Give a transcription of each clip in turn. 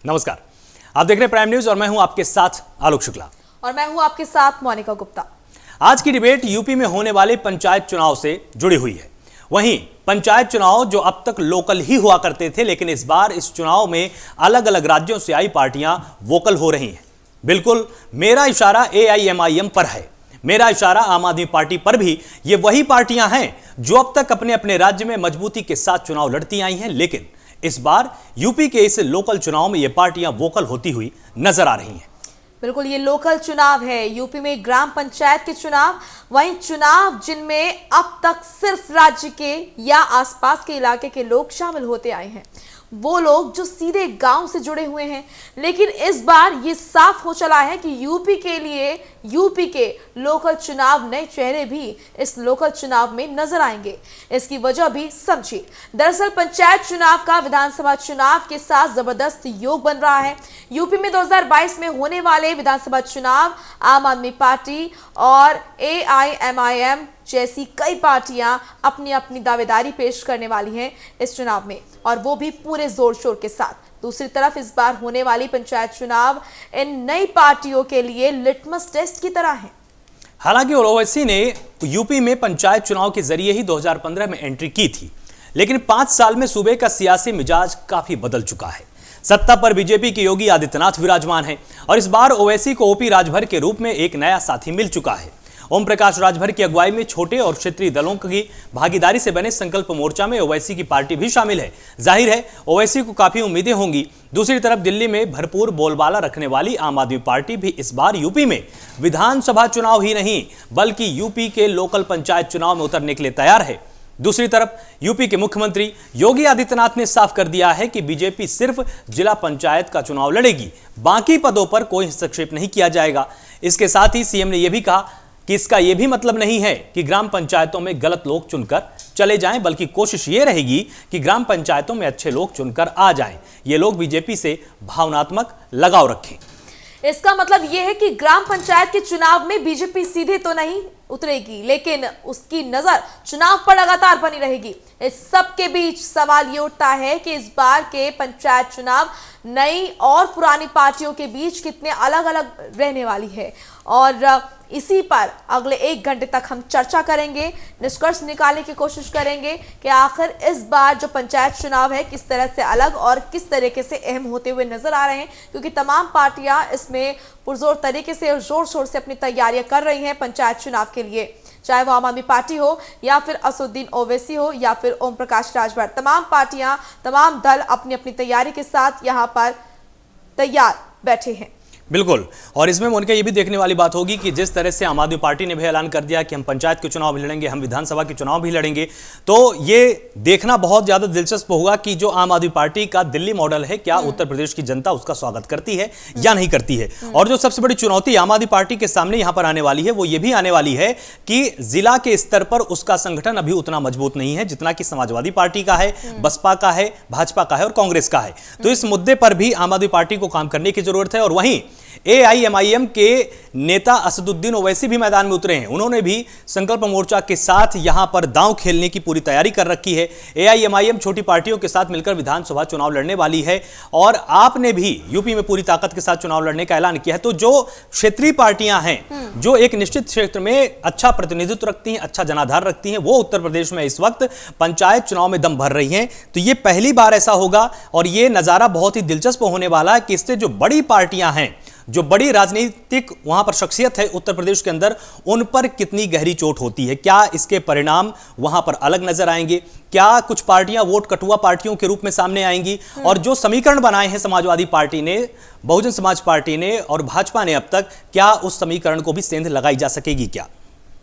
नमस्कार, आप देख रहे हैं प्राइम न्यूज और मैं हूं आपके साथ आलोक शुक्ला और मैं हूं आपके साथ मोनिका गुप्ता। आज की डिबेट यूपी में होने वाले पंचायत चुनाव से जुड़ी हुई है। वहीं पंचायत चुनाव जो अब तक लोकल ही हुआ करते थे, लेकिन इस बार इस चुनाव में अलग अलग राज्यों से आई पार्टियां वोकल हो रही हैं। बिल्कुल मेरा इशारा AIMIM पर है, मेरा इशारा आम आदमी पार्टी पर भी। ये वही पार्टियां हैं जो अब तक अपने अपने राज्य में मजबूती के साथ चुनाव लड़ती आई हैं, लेकिन इस बार यूपी के इस लोकल चुनाव में ये पार्टियां वोकल होती हुई नजर आ रही हैं। बिल्कुल, ये लोकल चुनाव है, यूपी में ग्राम पंचायत के चुनाव, वहीं चुनाव जिनमें अब तक सिर्फ राज्य के या आसपास के इलाके के लोग शामिल होते आए हैं, वो लोग जो सीधे गांव से जुड़े हुए हैं। लेकिन इस बार ये साफ हो चला है कि यूपी के लिए यूपी के लोकल चुनाव नए चेहरे भी इस लोकल चुनाव में नजर आएंगे। इसकी वजह भी समझिए। दरअसल पंचायत चुनाव का विधानसभा चुनाव के साथ जबरदस्त योग बन रहा है। यूपी में 2022 में होने वाले विधानसभा चुनाव आम आदमी पार्टी और AIMIM जैसी कई पार्टियां अपनी अपनी दावेदारी पेश करने वाली हैं इस चुनाव में, और वो भी पूरे जोर शोर के साथ। दूसरी तरफ इस बार होने वाली पंचायत चुनाव इन नई पार्टियों के लिए लिटमस टेस्ट की तरह है। हालांकि ओवैसी ने यूपी में पंचायत चुनाव के जरिए ही 2015 में एंट्री की थी, लेकिन 5 साल में सूबे का सियासी मिजाज काफी बदल चुका है। सत्ता पर बीजेपी के योगी आदित्यनाथ विराजमान है और इस बार ओवैसी को OP राजभर के रूप में एक नया साथी मिल चुका है। ओम प्रकाश राजभर की अगुवाई में छोटे और क्षेत्रीय दलों की भागीदारी से बने संकल्प मोर्चा में ओवैसी की पार्टी भी शामिल है। जाहिर है ओवैसी को काफी उम्मीदें होंगी। दूसरी तरफ दिल्ली में भरपूर बोलबाला रखने वाली आम आदमी पार्टी भी इस बार यूपी में विधानसभा चुनाव ही नहीं बल्कि यूपी के लोकल पंचायत चुनाव में उतरने के लिए तैयार है। दूसरी तरफ यूपी के मुख्यमंत्री योगी आदित्यनाथ ने साफ कर दिया है कि बीजेपी सिर्फ जिला पंचायत का चुनाव लड़ेगी, बाकी पदों पर कोई हस्तक्षेप नहीं किया जाएगा। इसके साथ ही सीएम ने यह भी कहा कि इसका यह भी मतलब नहीं है कि ग्राम पंचायतों में गलत लोग चुनकर चले जाएं, बल्कि कोशिश यह रहेगी कि ग्राम पंचायतों में अच्छे लोग चुनकर आ जाएं। ये लोग बीजेपी से भावनात्मक लगाव रखें। इसका मतलब यह है कि ग्राम पंचायत के चुनाव में बीजेपी सीधे तो नहीं उतरेगी, लेकिन उसकी नजर चुनाव पर लगातार बनी रहेगी। इस सब के बीच सवाल ये उठता है कि इस बार के पंचायत चुनाव नई और पुरानी पार्टियों के बीच कितने अलग अलग रहने वाली है, और इसी पर अगले 1 घंटे तक हम चर्चा करेंगे, निष्कर्ष निकालने की कोशिश करेंगे कि आखिर इस बार जो पंचायत चुनाव है किस तरह से अलग और किस तरीके से अहम होते हुए नजर आ रहे हैं, क्योंकि तमाम पार्टियां इसमें पुरजोर तरीके से और जोर शोर से अपनी तैयारियां कर रही हैं पंचायत चुनाव के लिए। चाहे वो आम आदमी पार्टी हो या फिर असदुद्दीन ओवैसी हो या फिर ओम प्रकाश राजभर, तमाम पार्टियां, तमाम दल अपनी अपनी तैयारी के साथ यहां पर तैयार बैठे हैं। बिल्कुल, और इसमें मोनिका ये भी देखने वाली बात होगी कि जिस तरह से आम आदमी पार्टी ने भी ऐलान कर दिया कि हम पंचायत के चुनाव भी लड़ेंगे, हम विधानसभा के चुनाव भी लड़ेंगे, तो ये देखना बहुत ज्यादा दिलचस्प होगा कि जो आम आदमी पार्टी का दिल्ली मॉडल है, क्या उत्तर प्रदेश की जनता उसका स्वागत करती है या नहीं करती है। और जो सबसे बड़ी चुनौती आम आदमी पार्टी के सामने यहां पर आने वाली है, वो ये भी आने वाली है कि जिला के स्तर पर उसका संगठन अभी उतना मजबूत नहीं है जितना कि समाजवादी पार्टी का है, बसपा का है, भाजपा का है और कांग्रेस का है। तो इस मुद्दे पर भी आम आदमी पार्टी को काम करने की जरूरत है। और वहीं AIMIM के नेता असदुद्दीन ओवैसी भी मैदान में उतरे हैं। उन्होंने भी संकल्प मोर्चा के साथ यहां पर दांव खेलने की पूरी तैयारी कर रखी है। AIMIM छोटी पार्टियों के साथ मिलकर विधानसभा चुनाव लड़ने वाली है और आपने भी यूपी में पूरी ताकत के साथ चुनाव लड़ने का ऐलान किया है। तो जो क्षेत्रीय पार्टियां हैं जो एक निश्चित क्षेत्र में अच्छा प्रतिनिधित्व रखती हैं, अच्छा जनाधार रखती हैं, वो उत्तर प्रदेश में इस वक्त पंचायत चुनाव में दम भर रही हैं। तो ये पहली बार ऐसा होगा और ये नजारा बहुत ही दिलचस्प होने वाला है कि इससे जो बड़ी पार्टियां हैं, जो बड़ी राजनीतिक वहां पर शख्सियत है उत्तर प्रदेश के अंदर, उन पर कितनी गहरी चोट होती है। क्या इसके परिणाम वहां पर अलग नजर आएंगे? क्या कुछ पार्टियां वोट कटुआ पार्टियों के रूप में सामने आएंगी? और जो समीकरण बनाए हैं समाजवादी पार्टी ने, बहुजन समाज पार्टी ने और भाजपा ने अब तक, क्या उस समीकरण को भी सेंध लगाई जा सकेगी क्या?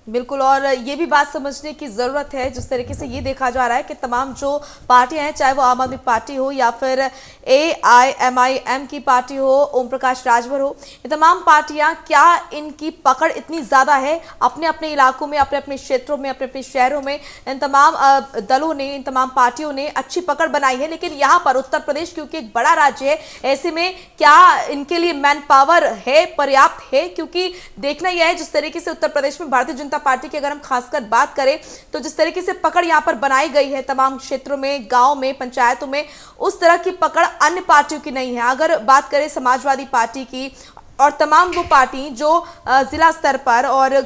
बिल्कुल, और ये भी बात समझने की ज़रूरत है जिस तरीके से ये देखा जा रहा है कि तमाम जो पार्टियां हैं, चाहे वो आम आदमी पार्टी हो या फिर AIMIM की पार्टी हो, ओम प्रकाश राजभर हो, ये तमाम पार्टियां, क्या इनकी पकड़ इतनी ज़्यादा है अपने अपने इलाकों में, अपने अपने क्षेत्रों में, अपने अपने शहरों में? इन तमाम दलों ने, इन तमाम पार्टियों ने अच्छी पकड़ बनाई है, लेकिन यहाँ पर उत्तर प्रदेश क्योंकि एक बड़ा राज्य है, ऐसे में क्या इनके लिए मैन पावर है, पर्याप्त है? क्योंकि देखना यह है जिस तरीके से उत्तर प्रदेश में भारतीय जनता पार्टी की अगर हम खासकर बात करें तो जिस तरीके से पकड़ यहाँ पर बनाई गई है तमाम क्षेत्रों में, गांव में, पंचायतों में, उस तरह की पकड़ अन्य पार्टियों की नहीं है। अगर बात करें समाजवादी पार्टी की और तमाम वो पार्टी जो जिला स्तर पर और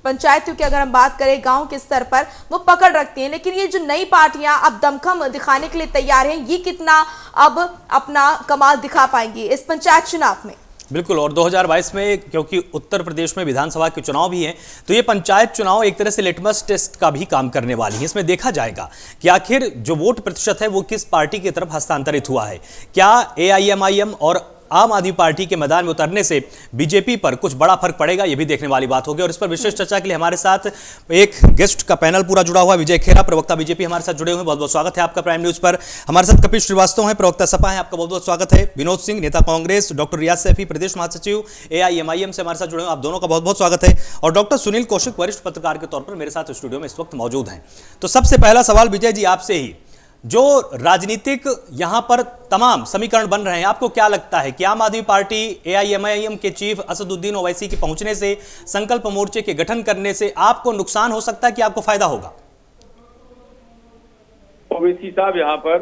पंचायतों की अगर हम बात करें गांव के स्तर पर वो पकड़ रखती हैं, लेकिन ये जो नई पार्टियां अब दमखम दिखाने के लिए तैयार हैं, ये कितना अब अपना कमाल दिखा पाएंगी इस पंचायत चुनाव में? बिल्कुल, और 2022 में क्योंकि उत्तर प्रदेश में विधानसभा के चुनाव भी हैं, तो ये पंचायत चुनाव एक तरह से लिटमस टेस्ट का भी काम करने वाली है। इसमें देखा जाएगा कि आखिर जो वोट प्रतिशत है वो किस पार्टी की तरफ हस्तांतरित हुआ है। क्या AIMIM और आम आदमी पार्टी के मैदान में उतरने से बीजेपी पर कुछ बड़ा फर्क पड़ेगा, यह भी देखने वाली बात होगी। और इस पर विशेष चर्चा के लिए हमारे साथ एक गेस्ट का पैनल पूरा जुड़ा हुआ है। विजय खेरा, प्रवक्ता बीजेपी, हमारे साथ जुड़े हुए हैं। बहुत बहुत स्वागत है आपका प्राइम न्यूज पर। हमारे साथ कपिल श्रीवास्तव हैं, प्रवक्ता सपा है, आपका बहुत बहुत स्वागत है। विनोद सिंह, नेता कांग्रेस, डॉक्टर रियाज सैफी, प्रदेश महासचिव AIMIM से हमारे साथ जुड़े हुए, आप दोनों का बहुत बहुत स्वागत है। और डॉक्टर सुनील कौशिक, वरिष्ठ पत्रकार के तौर पर मेरे साथ स्टूडियो में इस वक्त मौजूद हैं। तो सबसे पहला सवाल विजय जी आपसे ही, जो राजनीतिक यहां पर तमाम समीकरण बन रहे हैं, आपको क्या लगता है कि आम आदमी पार्टी AIMIM के चीफ असदुद्दीन ओवैसी के पहुंचने से, संकल्प मोर्चे के गठन करने से आपको नुकसान हो सकता है कि आपको फायदा होगा? ओवैसी साहब यहाँ पर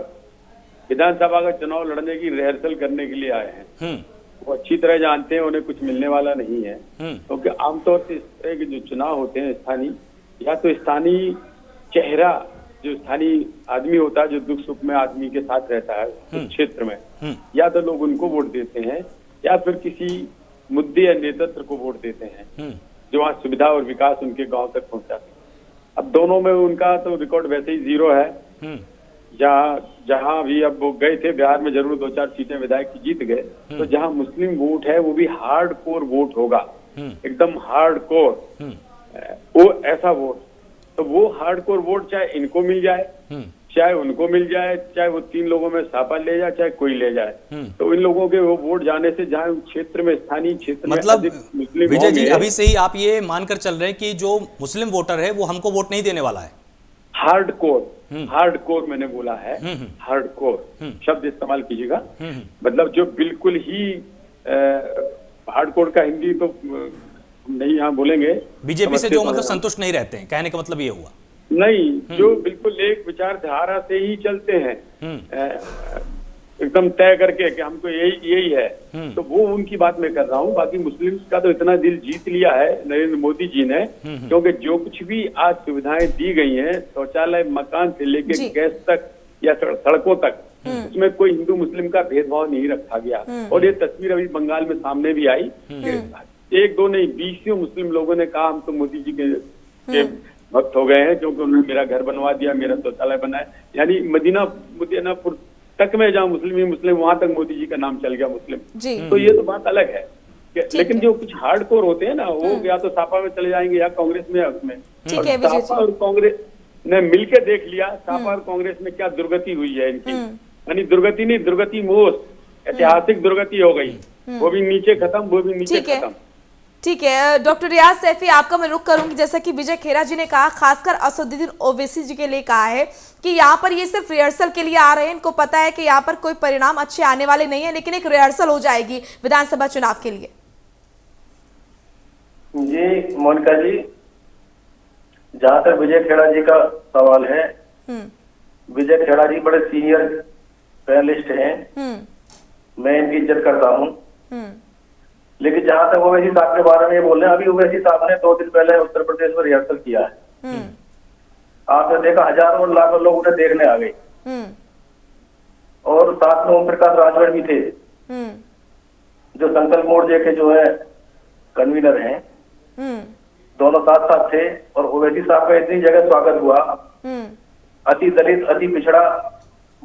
विधानसभा का चुनाव लड़ने की रिहर्सल करने के लिए आए हैं। वो अच्छी तरह जानते हैं उन्हें कुछ मिलने वाला नहीं है, क्योंकि आमतौर से इस तरह के जो चुनाव होते हैं स्थानीय, या तो स्थानीय चेहरा जो स्थानीय आदमी होता है जो दुख सुख में आदमी के साथ रहता है उस क्षेत्र में, या तो लोग उनको वोट देते हैं या फिर किसी मुद्दे या नेतृत्व को वोट देते हैं जो वहाँ सुविधा और विकास उनके गांव तक पहुंचाते हैं। अब दोनों में उनका तो रिकॉर्ड वैसे ही जीरो है। जहाँ भी अब वो गए थे बिहार में, जरूर 2-4 सीटें विधायक की जीत गए, तो जहाँ मुस्लिम वोट है वो भी हार्ड कोर वोट होगा, एकदम हार्ड कोर, वो ऐसा वोट। तो वो हार्डकोर वोट चाहे इनको मिल जाए, चाहे उनको मिल जाए, चाहे वो 3 लोगों में सापा ले जाए, चाहे कोई ले जाए, तो इन लोगों के वो वोट जाने से जहाँ क्षेत्र में, स्थानीय क्षेत्र मतलब में मुस्लिम विजय जी अभी से ही आप ये मानकर चल रहे हैं कि जो मुस्लिम वोटर है वो हमको वोट नहीं देने वाला है? हार्डकोर मैंने बोला है, हार्डकोर शब्द इस्तेमाल कीजिएगा। मतलब जो बिल्कुल ही हार्डकोर का हिंदी तो नहीं यहाँ बोलेंगे। बीजेपी से जो मतलब संतुष्ट नहीं रहते हैं, कहने का मतलब ये हुआ? नहीं, जो बिल्कुल एक विचारधारा से ही चलते हैं एकदम तय करके कि हमको यही है, तो वो उनकी बात मैं कर रहा हूँ। बाकी मुस्लिम का तो इतना दिल जीत लिया है नरेंद्र मोदी जी ने, क्योंकि जो कुछ भी आज सुविधाएं दी गई हैं, शौचालय, मकान से लेके गैस तक या सड़कों तक, उसमें कोई हिंदू मुस्लिम का भेदभाव नहीं रखा गया। और ये तस्वीर अभी बंगाल में सामने भी आई, 1-2 नहीं 20 मुस्लिम लोगों ने कहा हम तो मोदी जी के भक्त हो गए हैं, क्योंकि उन्होंने मेरा घर बनवा दिया, मेरा शौचालय बनाया। यानी मदीनापुर तक में जहाँ मुस्लिम वहां तक मोदी जी का नाम चल गया मुस्लिम। तो ये तो बात अलग है। लेकिन जो कुछ हार्डकोर होते हैं ना, वो या तो सापा में चले जाएंगे या कांग्रेस में, उसमें सापा और कांग्रेस ने मिलकर देख लिया सापा और कांग्रेस में क्या दुर्गति हुई है इनकी। यानी दुर्गति नहीं, दुर्गति मोस्ट, ऐतिहासिक दुर्गति हो गई। वो भी नीचे खत्म, वो भी नीचे खत्म। ठीक है डॉक्टर रियाज सैफी, आपका मैं रुख करूंगी। जैसा कि विजय खेरा जी ने कहा, खासकर असदुद्दीन ओवैसी जी के लिए कहा है कि यहाँ पर ये सिर्फ रिहर्सल के लिए आ रहे हैं, इनको पता है कि यहाँ पर कोई परिणाम अच्छे आने वाले नहीं है, लेकिन एक रिहर्सल हो जाएगी विधानसभा चुनाव के लिए। जी मोनिका जी, जहाँ तक विजय खेड़ा जी का सवाल है, विजय खेड़ा जी बड़े सीनियर पैनलिस्ट हैं, मैं इनकी इज्जत करता हूँ। लेकिन जहां तक ओवैसी साहब के बारे में ये बोल रहे हैं, अभी ओवैसी साहब ने 2 दिन पहले उत्तर प्रदेश में रिहर्सल किया है। आपने देखा हजारों और लाखों लोग उन्हें देखने आ गए, और साथ में ओम प्रकाश राजभर भी थे, जो संकल्प मोर्चे के जो है कन्वीनर हैं, दोनों साथ थे। और ओवैसी साहब का इतनी जगह स्वागत हुआ, अति दलित, अति पिछड़ा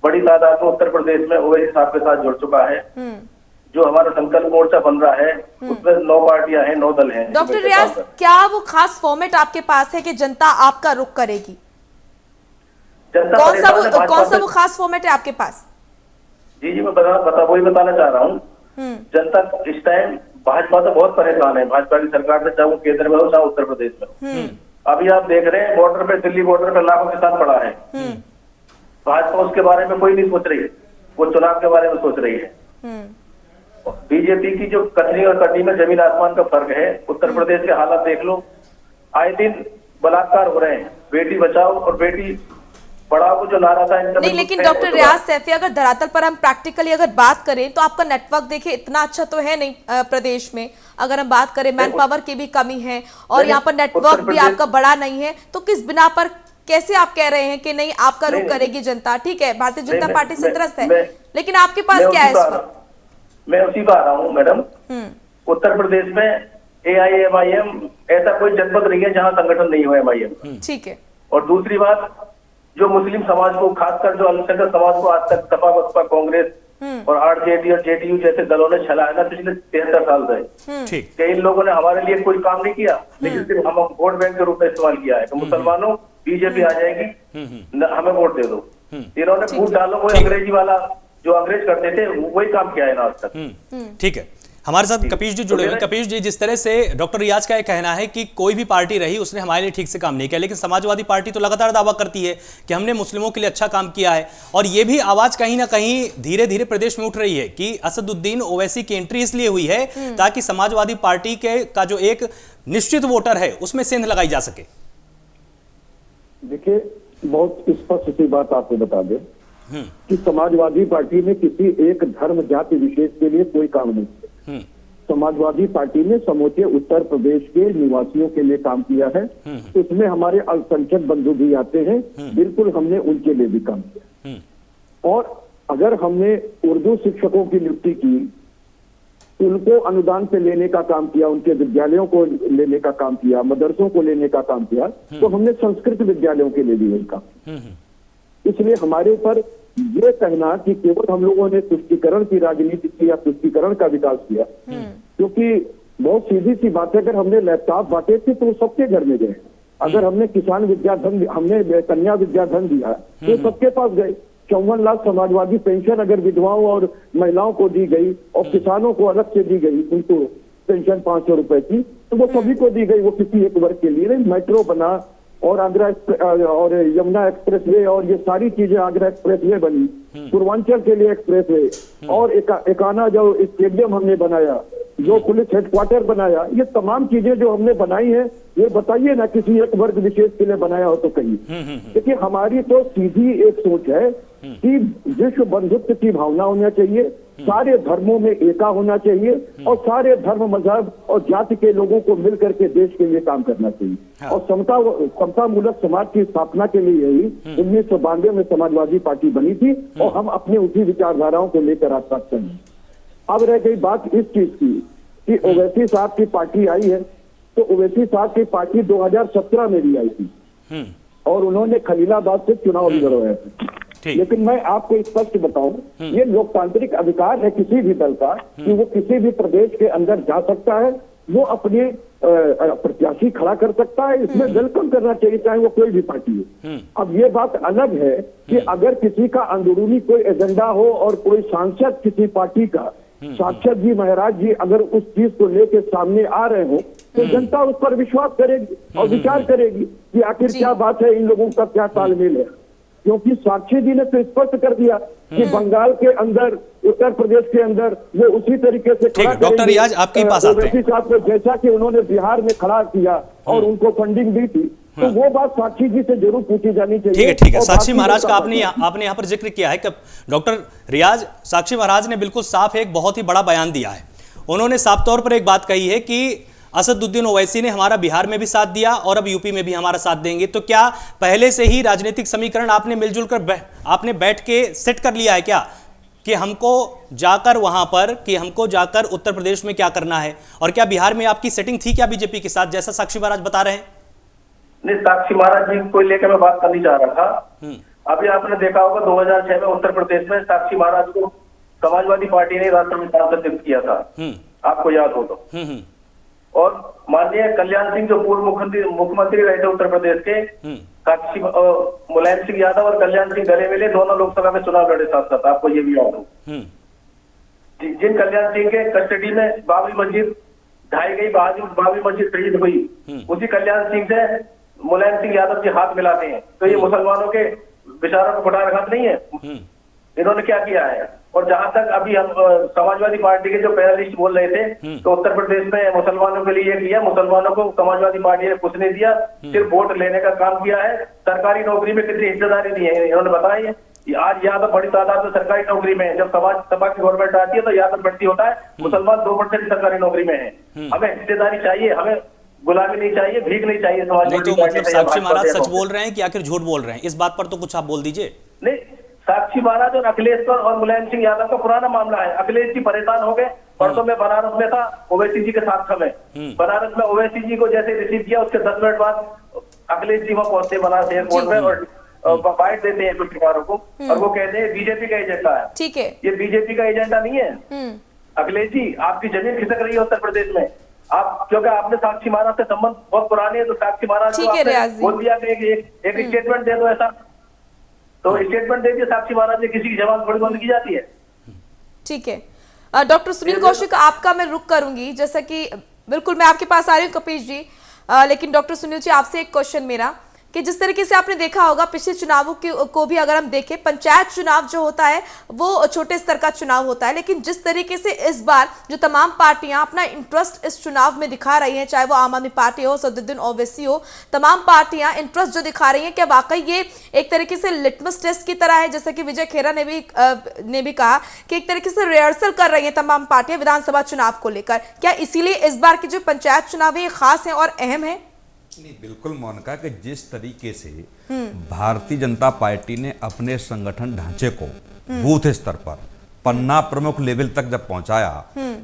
बड़ी तादाद में उत्तर प्रदेश में ओवैसी साहब के साथ जुड़ चुका है। जो हमारा संकल्प मोर्चा बन रहा है उसमें 9 पार्टियां हैं, 9 दल हैं। डॉक्टर रियाज, क्या वो खास फॉर्मेट आपके पास है कि जनता आपका रुख करेगी? कौन सा वो खास फॉर्मेट है आपके पास? जी मैं वही बताना चाह रहा हूँ। जनता इस टाइम भाजपा तो बहुत परेशान है, भाजपा की सरकार से, चाहे वो केंद्र में हो चाहे उत्तर प्रदेश में। अभी आप देख रहे हैं बॉर्डर पे, दिल्ली बॉर्डर पे लाखों किसान पड़ा है। भाजपा उसके बारे में कोई नहीं सोच रही है, वो चुनाव के बारे में सोच रही है। बीजेपी की जो कथनी और कटनी में जमीन आसमान का फर्क है। उत्तर प्रदेश के हालात देख लो, आए दिन बलात्कार हो रहे हैं। बेटी बचाओ और बेटी पढ़ाओ को जो नारा था नहीं, लेकिन डॉक्टर रियाज सैफी, अगर धरातल पर हम प्रैक्टिकली अगर बात करें तो आपका नेटवर्क देखिए इतना अच्छा तो है नहीं प्रदेश में। अगर हम बात करें मैन पावर की भी कमी है और यहाँ पर नेटवर्क भी आपका बड़ा नहीं है, तो किस बिना पर कैसे आप कह रहे हैं कि नहीं आपका रुख करेगी जनता? ठीक है, भारतीय जनता पार्टी संतुष्ट है, लेकिन आपके पास क्या है इस पर? मैं उसी पर आ रहा हूँ मैडम। उत्तर प्रदेश में AIMIM ऐसा कोई जनपद नहीं है जहाँ संगठन नहीं हो MIM। ठीक है। और दूसरी बात, जो मुस्लिम समाज को, खासकर जो अल्पसंख्यक समाज को आज तक सपा बसपा कांग्रेस और RJD और JDU जैसे दलों ने छलाया ना पिछले 73 साल से, कि इन लोगों ने हमारे लिए कोई काम नहीं किया, लेकिन सिर्फ हम वोट बैंक के रूप में इस्तेमाल किया है। तो मुसलमानों बीजेपी आ जाएगी, हमें वोट दे दो। इन्होंने वोट डालो, कोई अंग्रेजी वाला जो अंग्रेज करते थे वही काम किया है ना आज तक। ठीक है, हमारे साथ कपीश जी जुड़े हुए। कपीश जी, जिस तरह से डॉक्टर रियाज का यह कहना है कि कोई भी पार्टी रही उसने हमारे लिए ठीक से काम नहीं किया, लेकिन समाजवादी पार्टी तो लगातार दावा करती है कि हमने मुस्लिमों के लिए अच्छा काम किया है, और ये भी आवाज कहीं ना कहीं धीरे धीरे प्रदेश में उठ रही है कि असदुद्दीन ओवैसी की एंट्री इसलिए हुई है ताकि समाजवादी पार्टी का जो एक निश्चित वोटर है उसमें सेंध लगाई जा सके। देखिए, बहुत स्पष्ट सी बात आपको बता दें कि समाजवादी पार्टी ने किसी एक धर्म जाति विशेष के लिए कोई काम नहीं किया। समाजवादी पार्टी ने समूचे उत्तर प्रदेश के निवासियों के लिए काम किया है। उसमें हमारे अल्पसंख्यक बंधु भी आते हैं, बिल्कुल हमने उनके लिए भी काम किया। और अगर हमने उर्दू शिक्षकों की नियुक्ति की, उनको अनुदान पे लेने का काम किया, उनके विद्यालयों को लेने का काम किया, मदरसों को लेने का काम किया, तो हमने संस्कृत विद्यालयों के लिए भी वही काम किया। इसलिए हमारे ऊपर ये कहना कि केवल हम लोगों ने तुष्टीकरण की राजनीति की या तुष्टीकरण का विकास किया, क्योंकि बहुत सीधी सी बात है, अगर हमने लैपटॉप बांटे थे तो सबके घर में गए। अगर हमने किसान विद्याधन, हमने कन्या विद्याधन दिया तो सबके पास गए। 54 लाख समाजवादी पेंशन अगर विधवाओं और महिलाओं को दी गई और किसानों को अलग से दी गई, उनको पेंशन 500 रुपए की, तो वो सभी को दी गई, वो किसी एक वर्ग के लिए नहीं। मेट्रो बना और आगरा और यमुना एक्सप्रेसवे और ये सारी चीजें, आगरा एक्सप्रेसवे बनी, पूर्वांचल के लिए एक्सप्रेसवे, और एकाना जो स्टेडियम हमने बनाया, जो पुलिस हेडक्वार्टर बनाया, ये तमाम चीजें जो हमने बनाई है, ये बताइए ना किसी एक वर्ग विशेष के लिए बनाया हो तो कहीं। देखिए, हमारी तो सीधी एक सोच है कि विश्व बंधुत्व की भावना होना चाहिए, सारे धर्मों में एका होना चाहिए, और सारे धर्म, मजहब और जाति के लोगों को मिलकर के देश के लिए काम करना चाहिए। और समता मूलक समाज की स्थापना के लिए ही 1992 में समाजवादी पार्टी बनी थी, और हम अपने उसी विचारधाराओं को लेकर आज तक चल। अब रह गई बात इस चीज की कि ओवैसी साहब की पार्टी आई है, तो ओवैसी साहब की पार्टी 2017 में भी आई थी और उन्होंने खलीलाबाद से चुनाव भी लड़वाया था। लेकिन मैं आपको स्पष्ट बताऊं, ये लोकतांत्रिक अधिकार है किसी भी दल का कि वो किसी भी प्रदेश के अंदर जा सकता है, वो अपने प्रत्याशी खड़ा कर सकता है, इसमें वेलकम करना चाहिए, चाहे वो कोई भी पार्टी हो। अब ये बात अलग है कि अगर किसी का अंदरूनी कोई एजेंडा हो और कोई सांसद किसी पार्टी का, सांसद जी, महाराज जी, अगर उस चीज को लेके सामने आ रहे हो, तो जनता उस पर विश्वास करेगी और विचार करेगी कि आखिर क्या बात है, इन लोगों का क्या तालमेल है। क्योंकि साक्षी जी ने तो स्पष्ट कर दिया कि बंगाल के अंदर, उत्तर प्रदेश के अंदर वो उसी तरीके से खड़ा करेंगे। डॉक्टर रियाज, आपके पास आते हैं। जैसा कि उन्होंने बिहार में खड़ा किया और उनको फंडिंग दी थी, तो वो बात साक्षी जी से जरूर पूछी जानी चाहिए। ठीक है। साक्षी महाराज का आपने यहाँ पर जिक्र किया है कि डॉक्टर रियाज, साक्षी महाराज ने बिल्कुल साफ एक बहुत ही बड़ा बयान दिया है। उन्होंने साफ तौर पर एक बात कही है कि असदुद्दीन ओवैसी ने हमारा बिहार में भी साथ दिया और अब यूपी में भी हमारा साथ देंगे। तो क्या पहले से ही राजनीतिक समीकरण आपने मिलजुल कर आपने बैठ के सेट कर लिया है क्या कि हमको जाकर उत्तर प्रदेश में क्या करना है? और क्या बिहार में आपकी सेटिंग थी क्या बीजेपी के साथ, जैसा साक्षी महाराज बता रहे हैं? नहीं, साक्षी महाराज जी को लेकर मैं बात करनी चाह रहा था। अभी आपने देखा होगा 2006 में उत्तर प्रदेश में साक्षी महाराज को समाजवादी पार्टी ने राज्यसभा सांसद नियुक्त किया था, आपको याद हो तो। और माननीय कल्याण सिंह जो पूर्व मुख्यमंत्री रहे थे उत्तर प्रदेश के, साक्षी मुलायम सिंह यादव और कल्याण सिंह गले मिले, दोनों लोकसभा में चुनाव लड़े साथ साथ, आपको ये भी याद हो। जिन कल्याण सिंह के कस्टडी में बाबरी मस्जिद ढाई गई, बाबरी मस्जिद शहीद हुई, उसी कल्याण सिंह से मुलायम सिंह यादव जी हाथ मिलाते हैं। तो ये मुसलमानों के विचारों को फुटा रखा नहीं है। इन्होंने क्या किया है? और जहां तक अभी हम समाजवादी पार्टी के जो पैनलिस्ट बोल रहे थे, तो उत्तर प्रदेश में मुसलमानों के लिए ये किया, मुसलमानों को समाजवादी पार्टी ने कुछ नहीं दिया, सिर्फ वोट लेने का काम किया है। सरकारी नौकरी में कितनी हिस्सेदारी दी है इन्होंने बताया है। आज यहाँ तो बड़ी तादाद में सरकारी नौकरी में है, जब समाज सभा की गवर्नमेंट आती है तो यहाँ पर बढ़ती होता है, मुसलमान 2% सरकारी नौकरी में है। हमें हिस्सेदारी चाहिए, हमें गुलामी नहीं चाहिए, भीख नहीं चाहिए। नहीं तो मतलब साक्षी महाराज सच बोल रहे हैं कि आखिर झूठ बोल रहे हैं, इस बात पर तो कुछ आप बोल दीजिए। नहीं, साक्षी महाराज और अखिलेश और मुलायम सिंह यादव का पुराना मामला है। अखिलेश जी परेशान हो गए, परसों में बनारस में था, ओवैसी जी के साथ था मैं बनारस में। ओवैसी जी को जैसे रिसीव किया, उसके 10 मिनट बाद अखिलेश जी वहां पहुंचते बनारस एयरपोर्ट में और बाइट देते हैं पत्रकारों को, और वो कहते हैं बीजेपी का एजेंडा है। ठीक है, ये बीजेपी का एजेंडा नहीं है। अखिलेश जी, आपकी जमीन खिसक रही है उत्तर प्रदेश में, आप क्योंकि आपने साक्षी महाराज से संबंध बहुत पुराने हैं, तो साक्षी महाराज को आपने बोल दिया कि एक स्टेटमेंट दे दो ऐसा, तो स्टेटमेंट दे दिया साक्षी महाराज ने, किसी की जबान थोड़ी बंद की जाती है। ठीक है, डॉक्टर सुनील कौशिक, आपका मैं रुक करूंगी, जैसा कि बिल्कुल मैं आपके पास आ रही हूँ कपीश जी, लेकिन डॉक्टर सुनील जी आपसे एक क्वेश्चन मेरा कि जिस तरीके से आपने देखा होगा पिछले चुनावों को भी अगर हम देखें, पंचायत चुनाव जो होता है वो छोटे स्तर का चुनाव होता है, लेकिन जिस तरीके से इस बार जो तमाम पार्टियां अपना इंटरेस्ट इस चुनाव में दिखा रही हैं, चाहे वो आम आदमी पार्टी हो, सदुद्दीन ओवैसी हो, तमाम पार्टियां इंटरेस्ट जो दिखा रही हैं, क्या वाकई ये एक तरीके से लिटमस टेस्ट की तरह है, जैसे कि विजय खेरा ने भी कहा कि एक तरीके से रिहर्सल कर रही हैं तमाम पार्टियां विधानसभा चुनाव को लेकर, क्या इसीलिए इस बार के जो पंचायत चुनाव है खास है और अहम है? नहीं, बिल्कुल मोनिका, कि जिस तरीके से भारतीय जनता पार्टी ने अपने संगठन ढांचे को बूथ स्तर पर पन्ना प्रमुख लेवल तक जब पहुंचाया,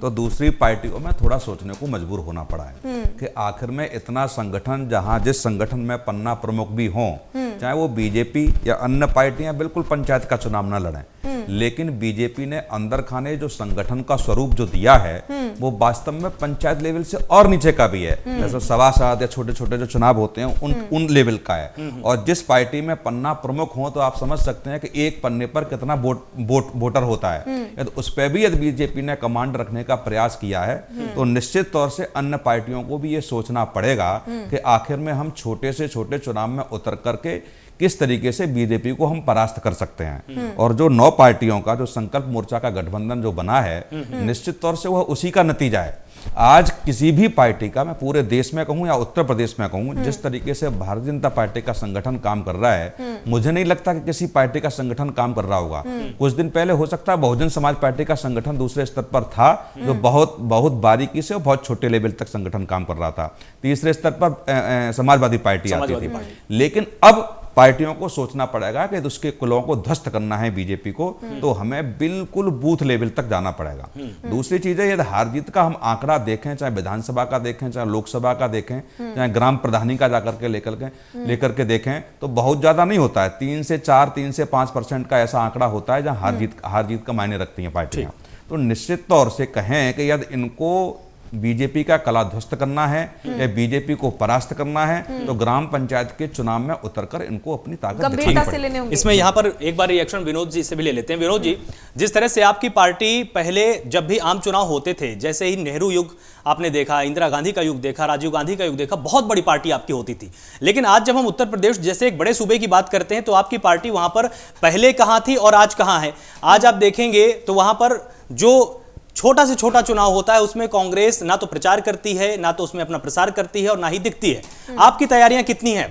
तो दूसरी पार्टियों में थोड़ा सोचने को मजबूर होना पड़ा है कि आखिर में इतना संगठन, जहां जिस संगठन में पन्ना प्रमुख भी हों, चाहे वो बीजेपी या अन्य पार्टियां बिल्कुल पंचायत का चुनाव न लड़ें, लेकिन बीजेपी ने अंदर खाने जो संगठन का स्वरूप जो दिया है वो वास्तव में पंचायत लेवल से और नीचे का भी है। जैसे सभासद या छोटे छोटे जो चुनाव होते हैं उन लेवल का है। और जिस पार्टी में पन्ना प्रमुख हो, तो आप समझ सकते हैं कि एक पन्ने पर कितना वोटर होता है। यदि उस पर भी यदि बीजेपी ने कमांड रखने का प्रयास किया है, तो निश्चित तौर से अन्य पार्टियों को भी ये सोचना पड़ेगा कि आखिर में हम छोटे से छोटे चुनाव में उतर करके किस तरीके से बीजेपी को हम परास्त कर सकते हैं। और जो 9 पार्टियों का जो संकल्प मोर्चा का गठबंधन जो बना है, निश्चित तौर से वह उसी का नतीजा है। आज किसी भी पार्टी का, मैं पूरे देश में कहूं या उत्तर प्रदेश में कहूं, जिस तरीके से भारतीय जनता पार्टी का संगठन काम कर रहा है, मुझे नहीं लगता कि किसी पार्टी का संगठन काम कर रहा होगा। कुछ दिन पहले हो सकता है बहुजन समाज पार्टी का संगठन दूसरे स्तर पर था, जो बहुत बहुत बारीकी से और बहुत छोटे लेवल तक संगठन काम कर रहा था। तीसरे स्तर पर समाजवादी पार्टी आती थी। लेकिन अब पार्टियों को सोचना पड़ेगा कि उसके कुलों को ध्वस्त करना है बीजेपी को, तो हमें बिल्कुल बूथ लेवल तक जाना पड़ेगा। दूसरी चीज है, यदि हार जीत का हम आंकड़ा देखें, चाहे विधानसभा का देखें, चाहे लोकसभा का देखें, चाहे ग्राम प्रधानी का जाकर के लेकर के देखें, तो बहुत ज्यादा नहीं होता है। 3 से 4, 3 से 5% का ऐसा आंकड़ा होता है जहां हार जीत का मायने रखती हैं पार्टियां। तो निश्चित तौर से कहें कि यदि इनको बीजेपी का कला ध्वस्त करना है या बीजेपी को परास्त करना है, तो ग्राम पंचायत के चुनाव में उतरकर इनको अपनी ताकत गंभीरता से लेने होंगे। इसमें यहाँ पर एक बार रिएक्शन विनोद जी से भी ले लेते हैं। विनोद जी, जिस तरह से आपकी पार्टी पहले जब भी आम चुनाव होते थे, जैसे ही नेहरू युग आपने देखा, इंदिरा गांधी का युग देखा, राजीव गांधी का युग देखा, बहुत बड़ी पार्टी आपकी होती थी। लेकिन आज जब हम उत्तर प्रदेश जैसे एक बड़े सूबे की बात करते हैं, तो आपकी पार्टी वहां पर पहले कहां थी और आज कहां है। आज आप देखेंगे तो वहां पर जो छोटा से छोटा चुनाव होता है, उसमें कांग्रेस ना तो प्रचार करती है, ना तो उसमें अपना प्रसार करती है और ना ही दिखती है। आपकी तैयारियां कितनी हैं?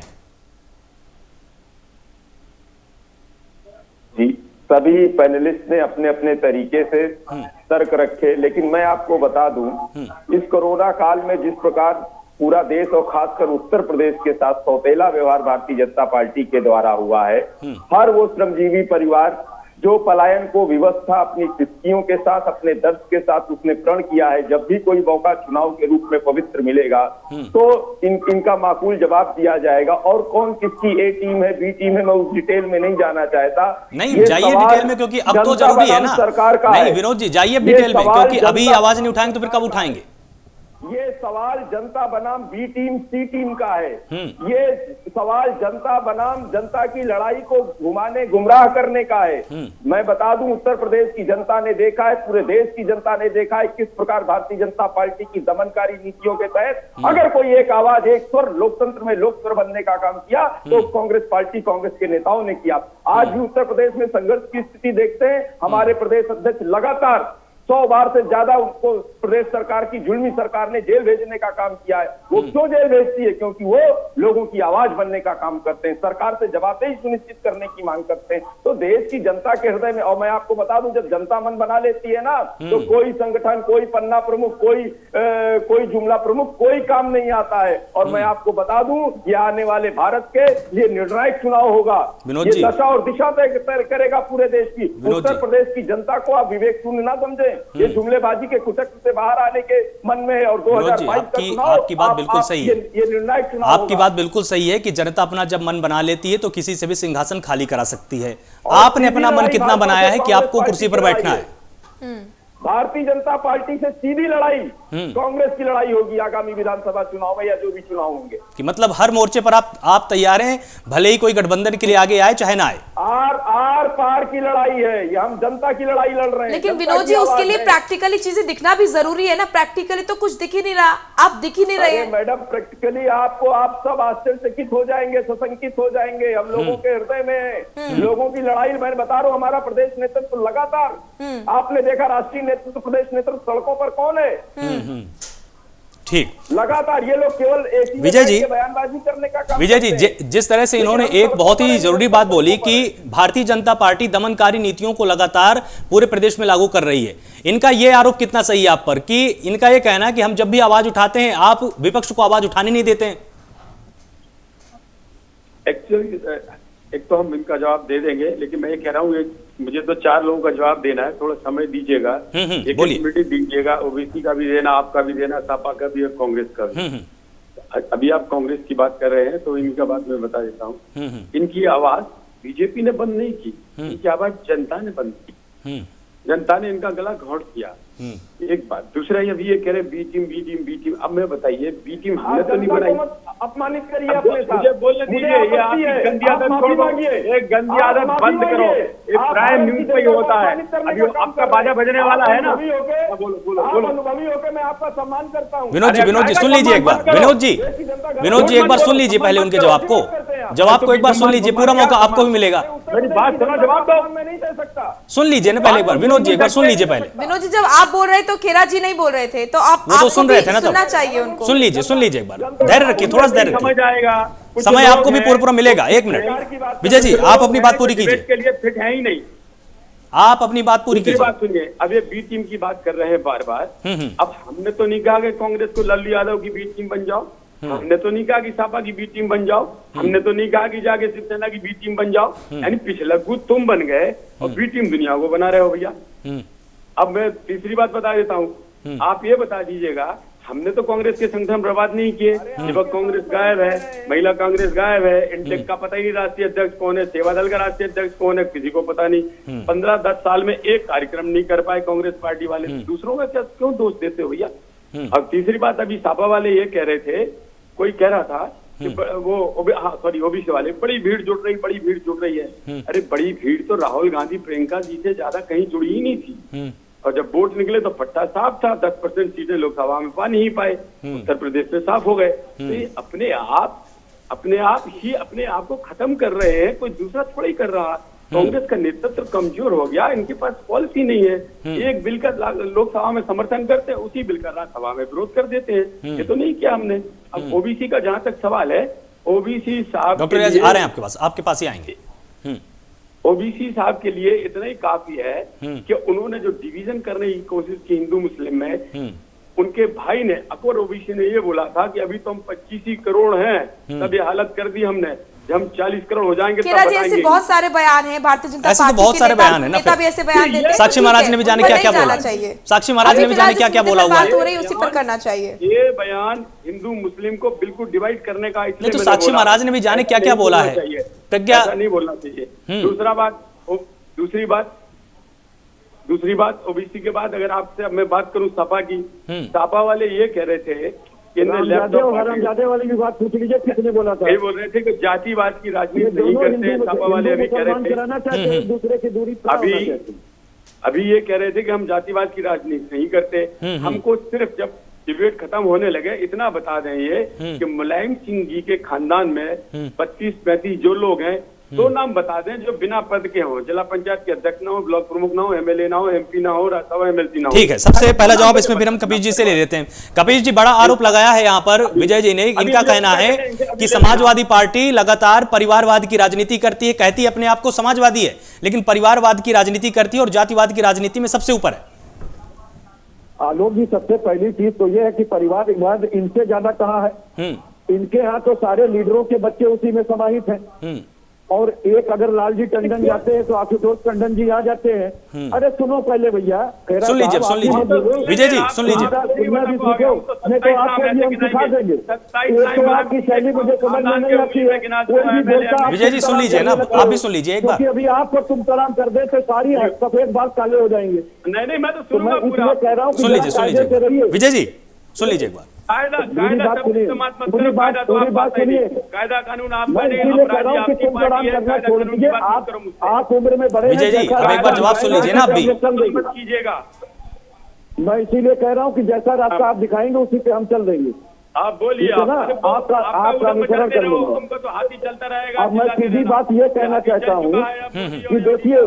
जी, सभी पैनलिस्ट ने अपने अपने तरीके से तर्क रखे, लेकिन मैं आपको बता दूं, इस कोरोना काल में जिस प्रकार पूरा देश और खासकर उत्तर प्रदेश के साथ सौतेला व्यवहार भारतीय जनता पार्टी के द्वारा हुआ है, हर वो श्रमजीवी परिवार जो पलायन को विवश था, अपनी स्थितियों के साथ, अपने दर्द के साथ उसने प्रण किया है, जब भी कोई मौका चुनाव के रूप में पवित्र मिलेगा तो इनका माकूल जवाब दिया जाएगा। और कौन किसकी ए टीम है, बी टीम है, मैं उस डिटेल में नहीं जाना चाहता। नहीं जाइए डिटेल में, क्योंकि अब तो जरूरी है ना। सरकार का नहीं विनोद जी, जाइए डिटेल में, क्योंकि अभी आवाज नहीं उठाएंगे तो फिर कब उठाएंगे? ये सवाल जनता बनाम बी टीम सी टीम का है। ये सवाल जनता बनाम जनता की लड़ाई को घुमाने गुमराह करने का है। मैं बता दूं, उत्तर प्रदेश की जनता ने देखा है, पूरे देश की जनता ने देखा है किस प्रकार भारतीय जनता पार्टी की दमनकारी नीतियों के तहत अगर कोई एक आवाज, एक स्वर लोकतंत्र में लोकस्वर बनने का काम किया तो कांग्रेस पार्टी, कांग्रेस के नेताओं ने किया। आज भी उत्तर प्रदेश में संघर्ष की स्थिति देखते हैं। हमारे प्रदेश अध्यक्ष लगातार 100 बार से ज्यादा उसको प्रदेश सरकार की जुल्मी सरकार ने जेल भेजने का काम किया है। वो क्यों जेल भेजती है? क्योंकि वो लोगों की आवाज बनने का काम करते हैं, सरकार से जवाबदेही सुनिश्चित करने की मांग करते हैं। तो देश की जनता के हृदय में, और मैं आपको बता दूं, जब जनता मन बना लेती है ना, तो कोई संगठन, कोई पन्ना प्रमुख, कोई जुमला प्रमुख, कोई काम नहीं आता है। और मैं आपको बता दूं, ये आने वाले भारत के लिए निर्णायक चुनाव होगा। ये दशा और दिशा तय करेगा पूरे देश की। उत्तर प्रदेश की जनता को आप विवेक शून्य ना समझें। ये जुमलेबाजी के कुचक्र से बाहर आने के मन में है। और 2022 का चुनाव, आपकी बात बिल्कुल सही है। ये निर्णायक चुनाव आपकी बात बिल्कुल सही है कि जनता अपना जब मन बना लेती है तो किसी से भी सिंहासन खाली करा सकती है। आपने अपना मन कितना बनाया है कि आपको कुर्सी पर बैठना है? भारतीय जनता पार्टी से सीधी लड़ाई कांग्रेस की लड़ाई होगी आगामी विधानसभा चुनाव में, या जो भी चुनाव होंगे। कि मतलब हर मोर्चे पर आप तैयार हैं, भले ही कोई गठबंधन के लिए आगे आए चाहे ना आए। आर पार की लड़ाई है, ये हम जनता की लड़ाई लड़ रहे हैं। लेकिन विनोद जी, उसके लिए प्रैक्टिकली चीजें दिखना भी जरूरी है ना। प्रैक्टिकली तो कुछ दिख ही नहीं रहा, आप दिख ही नहीं रहे हैं। मैडम, प्रैक्टिकली आप सब आश्चर्यचकित हो जाएंगे, सशंकित हो जाएंगे। हम लोगों के हृदय में लोगों की लड़ाई, मैं बता रहा हूँ, हमारा प्रदेश नेतृत्व लगातार, आपने देखा राष्ट्रीय नेतृत्व, प्रदेश नेतृत्व सड़कों पर कौन है? ठीक, लगातार ये लोग केवल एक ही विजय जी, बयानबाजी करने का काम विजय जी, जिस तरह से इन्होंने एक बहुत ही जरूरी बात बोली कि भारतीय जनता पार्टी दमनकारी नीतियों को लगातार पूरे प्रदेश में लागू कर रही है, इनका ये आरोप कितना सही है आप पर कि इनका ये कहना है कि हम जब भी आवाज उठाते हैं आप विपक्ष को आवाज उठाने नहीं देते हैं? एक्चुअली एक तो हम इनका जवाब दे देंगे, लेकिन मैं ये कह रहा हूँ, मुझे तो 4 लोगों का जवाब देना है, थोड़ा समय दीजिएगा, एक मीटिंग दीजिएगा, ओबीसी का भी देना, आपका भी देना, सपा का भी और कांग्रेस का भी। अभी आप कांग्रेस की बात कर रहे हैं तो इनका बात मैं बता देता हूँ। इनकी आवाज बीजेपी ने बंद नहीं की, इनकी आवाज जनता ने बंद की। जनता ने इनका गला घोंट किया। एक बात, दूसरा ये कह रहे बी टीम। अब मैं बताइए, बी टीम हमने तो नहीं बनाई। अपमानित करिए अपने साथ। मुझे बोलने दीजिए, ये आपकी गंदी आदत छोड़ दो, एक गंदी आदत बंद करो। एक प्राइम न्यूज पे होता है, अभी आपका बाजा बजने वाला है ना। अनुभवी होकर मैं आपका सम्मान करता हूँ। विनोद जी सुन लीजिए एक बार। विनोद जी एक बार सुन लीजिए पहले उनके जवाब को एक बार सुन लीजिए, पूरा मौका आपको भी मिलेगा। मेरी बात सुनो, जवाब दो। मैं नहीं दे सकता। सुन लीजिए ना पहले एक बार, विनोद जी एक बार सुन लीजिए पहले। विनोद जी, जब आप बोल रहे तो खेरा जी नहीं बोल रहे थे, तो आप वो तो सुन रहे थे ना, सुनना चाहिए उनको। सुन लीजिए एक बार, धैर्य रखिए, थोड़ा सा धैर्य समझ रखिए, आएगा, समय आपको भी पूरा मिलेगा। 1 मिनट विजय जी, आप अपनी बात पूरी कीजिए। के लिए फिट है ही नहीं, आप अपनी बात पूरी कीजिए। बात सुनिए, अब ये बी टीम की बात कर रहे हैं बार बार। अब हमने तो नहीं कहा कि कांग्रेस को लल्लू यादव की बी टीम बन जाओ, हमने तो नहीं कहा कि सपा की बी टीम बन जाओ, हमने तो नहीं कहा कि जाके शिवसेना की बी टीम बन जाओ। यानी पिछला कूद तुम बन गए और बी टीम दुनिया को बना रहे हो भैया। अब मैं तीसरी बात बता देता हूँ, आप ये बता दीजिएगा, हमने तो कांग्रेस के संगठन बर्बाद नहीं किए। युवक कांग्रेस गायब है, महिला कांग्रेस गायब है, इंटेक का पता ही नहीं राष्ट्रीय अध्यक्ष कौन है, सेवा दल का राष्ट्रीय अध्यक्ष कौन है, किसी को पता नहीं। 15-10 साल में एक कार्यक्रम नहीं कर पाए कांग्रेस पार्टी वाले। दूसरों का क्यों दोष देते हो भैया? अब तीसरी बात, अभी सापा वाले ये कह रहे थे, कोई कह रहा था कि वो ओबीसी वाले, बड़ी भीड़ जुड़ रही है। अरे बड़ी भीड़ तो राहुल गांधी, प्रियंका जी से ज्यादा कहीं जुड़ी ही नहीं थी। और जब वोट निकले तो पट्टा साफ था, 10% सीटें लोकसभा में पा नहीं पाए, उत्तर प्रदेश में साफ हो गए। तो ये अपने आप को खत्म कर रहे हैं, कोई दूसरा थोड़ा ही कर रहा। कांग्रेस का नेतृत्व कमजोर हो गया, इनके पास पॉलिसी नहीं है। एक बिल का लोकसभा में समर्थन करते हैं, उसी बिल का राज्यसभा में विरोध कर देते हैं। ये तो नहीं किया हमने। अब ओबीसी का जहां तक सवाल है, ओबीसी साहब डॉक्टर आ रहे हैं आपके पास ही आएंगे। ओबीसी साहब के लिए इतना ही काफी है कि उन्होंने जो डिवीजन करने की कोशिश की हिंदू मुस्लिम में, उनके भाई ने, अकबर ओबीसी ने ये बोला था कि अभी तो हम 25 करोड़ हैं, तब ये हालत कर दी हमने, जब हम 40 करोड़ हो जाएंगे तब बताएंगे। ऐसे बहुत सारे बयान हैं भारतीय जनता पार्टी के, बहुत सारे बयान है ना। ऐसे बयान देते हैं। साक्षी महाराज ने भी जाने क्या बोला चाहिए, साक्षी महाराज ने भी जाने क्या बोला हुआ है, उसी पर करना चाहिए। ये बयान हिंदू मुस्लिम को बिल्कुल डिवाइड करने का, नहीं तो साक्षी महाराज ने भी जाने क्या बोला है, प्रज्ञा नहीं बोलना चाहिए। दूसरी बात, दूसरी बात ओबीसी के बाद अगर आपसे अब मैं बात करूं सपा की, सपा वाले ये कह रहे थे कि हरामजादे वाली भी बात पूछ लीजिए, किसने बोला था? ये बोल रहे थे कि जातिवाद की राजनीति नहीं करते, सपा वाले अभी कह रहे थे दूसरे की दूरी अभी ये कह रहे थे कि हम जातिवाद की राजनीति नहीं करते। हमको सिर्फ जब डिबेट खत्म होने लगे इतना बता दें ये कि मुलायम सिंह जी के खानदान में 25-35 जो लोग हैं, 2 नाम बता दें जो बिना पद के हो, जिला पंचायत के अध्यक्ष ना हो, ब्लॉक प्रमुख ना हो, एमएलए ना हो, एमपी ना हो, राज्यसभा एमएलसी ना हो। ठीक है, सबसे पहला जवाब इसमें फिर हम कपिश जी से ले लेते हैं। कपिश जी, बड़ा आरोप लगाया है यहाँ पर विजय जी ने, इनका कहना है कि समाजवादी पार्टी लगातार परिवारवाद की राजनीति करती है, कहती है अपने आप को समाजवादी है, लेकिन परिवारवाद की राजनीति करती है और जातिवाद की राजनीति में सबसे ऊपर है। आलोक जी, सबसे पहली चीज तो ये है कि परिवारवाद इनसे ज्यादा कहाँ है। इनके यहाँ तो सारे लीडरों के बच्चे उसी में समाहित हैं। और एक अगर लालजी टंडन जाते हैं तो आशुतोष टंडन जी आ जाते हैं। अरे सुनो पहले भैया, सुन लीजिए विजय जी, सुन लीजिए। नहीं तो आपको भी हम सिखा देंगे। तो आपकी शैली मुझे समझ में नहीं आती है। कोई भी बोलता, विजय जी सुन लीजिए ना, आप भी सुन लीजिए एक बार। अभी आपको तुम सलाम कर दे तो सारी सफेद बाल काले हो जाएंगे। नहीं मैं तो कह रहा हूँ, सुन लीजिए विजय जी, सुन लीजिए एक बार। कायदा कानून आपका नहीं, अपराधी आपकी पार्टी है, कायदा कानून की बात करो मुझसे। आप उम्र में बड़े विजय जी, अब एक बार जवाब सुन लीजिए ना आप भी। मत कीजिएगा। मैं इसीलिए कह रहा हूँ कि जैसा रास्ता आप दिखाएंगे उसी पे हम चल देंगे। आप बोलिए, आपका अनुसरण कर लूंगा। तुमको तो हाथी चलता रहेगा। अब मैं सीधी बात ये कहना चाहता हूँ कि देखिए,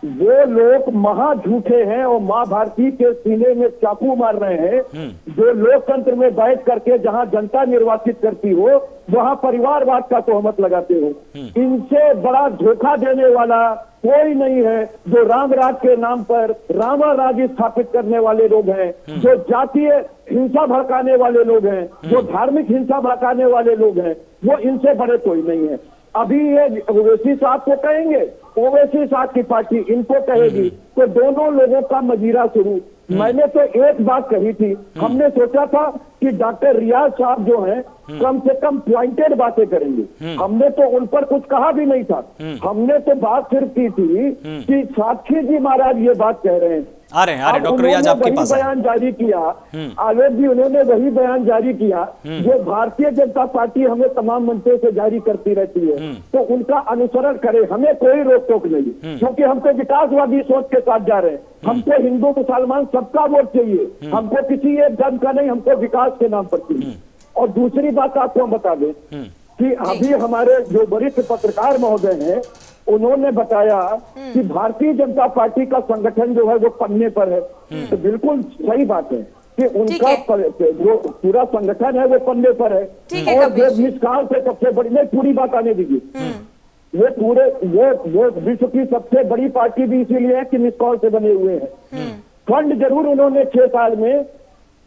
वो लोग महा झूठे हैं और माँ भारती के सीने में चाकू मार रहे हैं। जो लोकतंत्र में बैठ करके जहाँ जनता निर्वाचित करती हो वहाँ परिवारवाद का तोहमत लगाते हो। इनसे बड़ा धोखा देने वाला कोई नहीं है। जो राम राज के नाम पर रामा राज स्थापित करने वाले लोग हैं, जो जातीय हिंसा भड़काने वाले लोग हैं, जो धार्मिक हिंसा भड़काने वाले लोग हैं, वो इनसे बड़े कोई नहीं है। अभी ये ओवैसी साहब को कहेंगे, ओवैसी साहब की पार्टी इनको कहेगी, तो दोनों लोगों का मजीरा शुरू। मैंने तो एक बात कही थी, हमने सोचा था कि डॉक्टर रियाज साहब जो हैं कम से कम पॉइंटेड बातें करेंगे। हमने तो उन पर कुछ कहा भी नहीं था। हमने तो बात सिर्फ की थी कि साक्षी जी महाराज ये बात कह रहे हैं। आ रहे हैं डॉक्टर रियाज आपके पास। बयान जारी किया आलोक जी, उन्होंने वही बयान जारी किया जो भारतीय जनता पार्टी हमें तमाम मंचों से जारी करती रहती है। तो उनका अनुसरण करें, हमें कोई रोक टोक नहीं, क्योंकि हम तो विकासवादी सोच के साथ जा रहे हैं। हमको हिंदू मुसलमान सबका वोट चाहिए, हमको किसी एक धर्म का नहीं, हमको विकास के नाम पर चाहिए। और दूसरी बात आपको हम बता दें कि अभी हमारे जो वरिष्ठ पत्रकार महोदय हैं उन्होंने बताया कि भारतीय जनता पार्टी का संगठन जो है वो पन्ने पर है। तो बिल्कुल सही बात है कि उनका जो पूरा संगठन है वो पन्ने पर है। और जो मिसकाल से सबसे बड़ी, नहीं पूरी बात आने दीजिए, वो पूरे वो विश्व की सबसे बड़ी पार्टी भी इसीलिए है कि मिसकॉल से बने हुए हैं। फंड जरूर उन्होंने 6 साल में,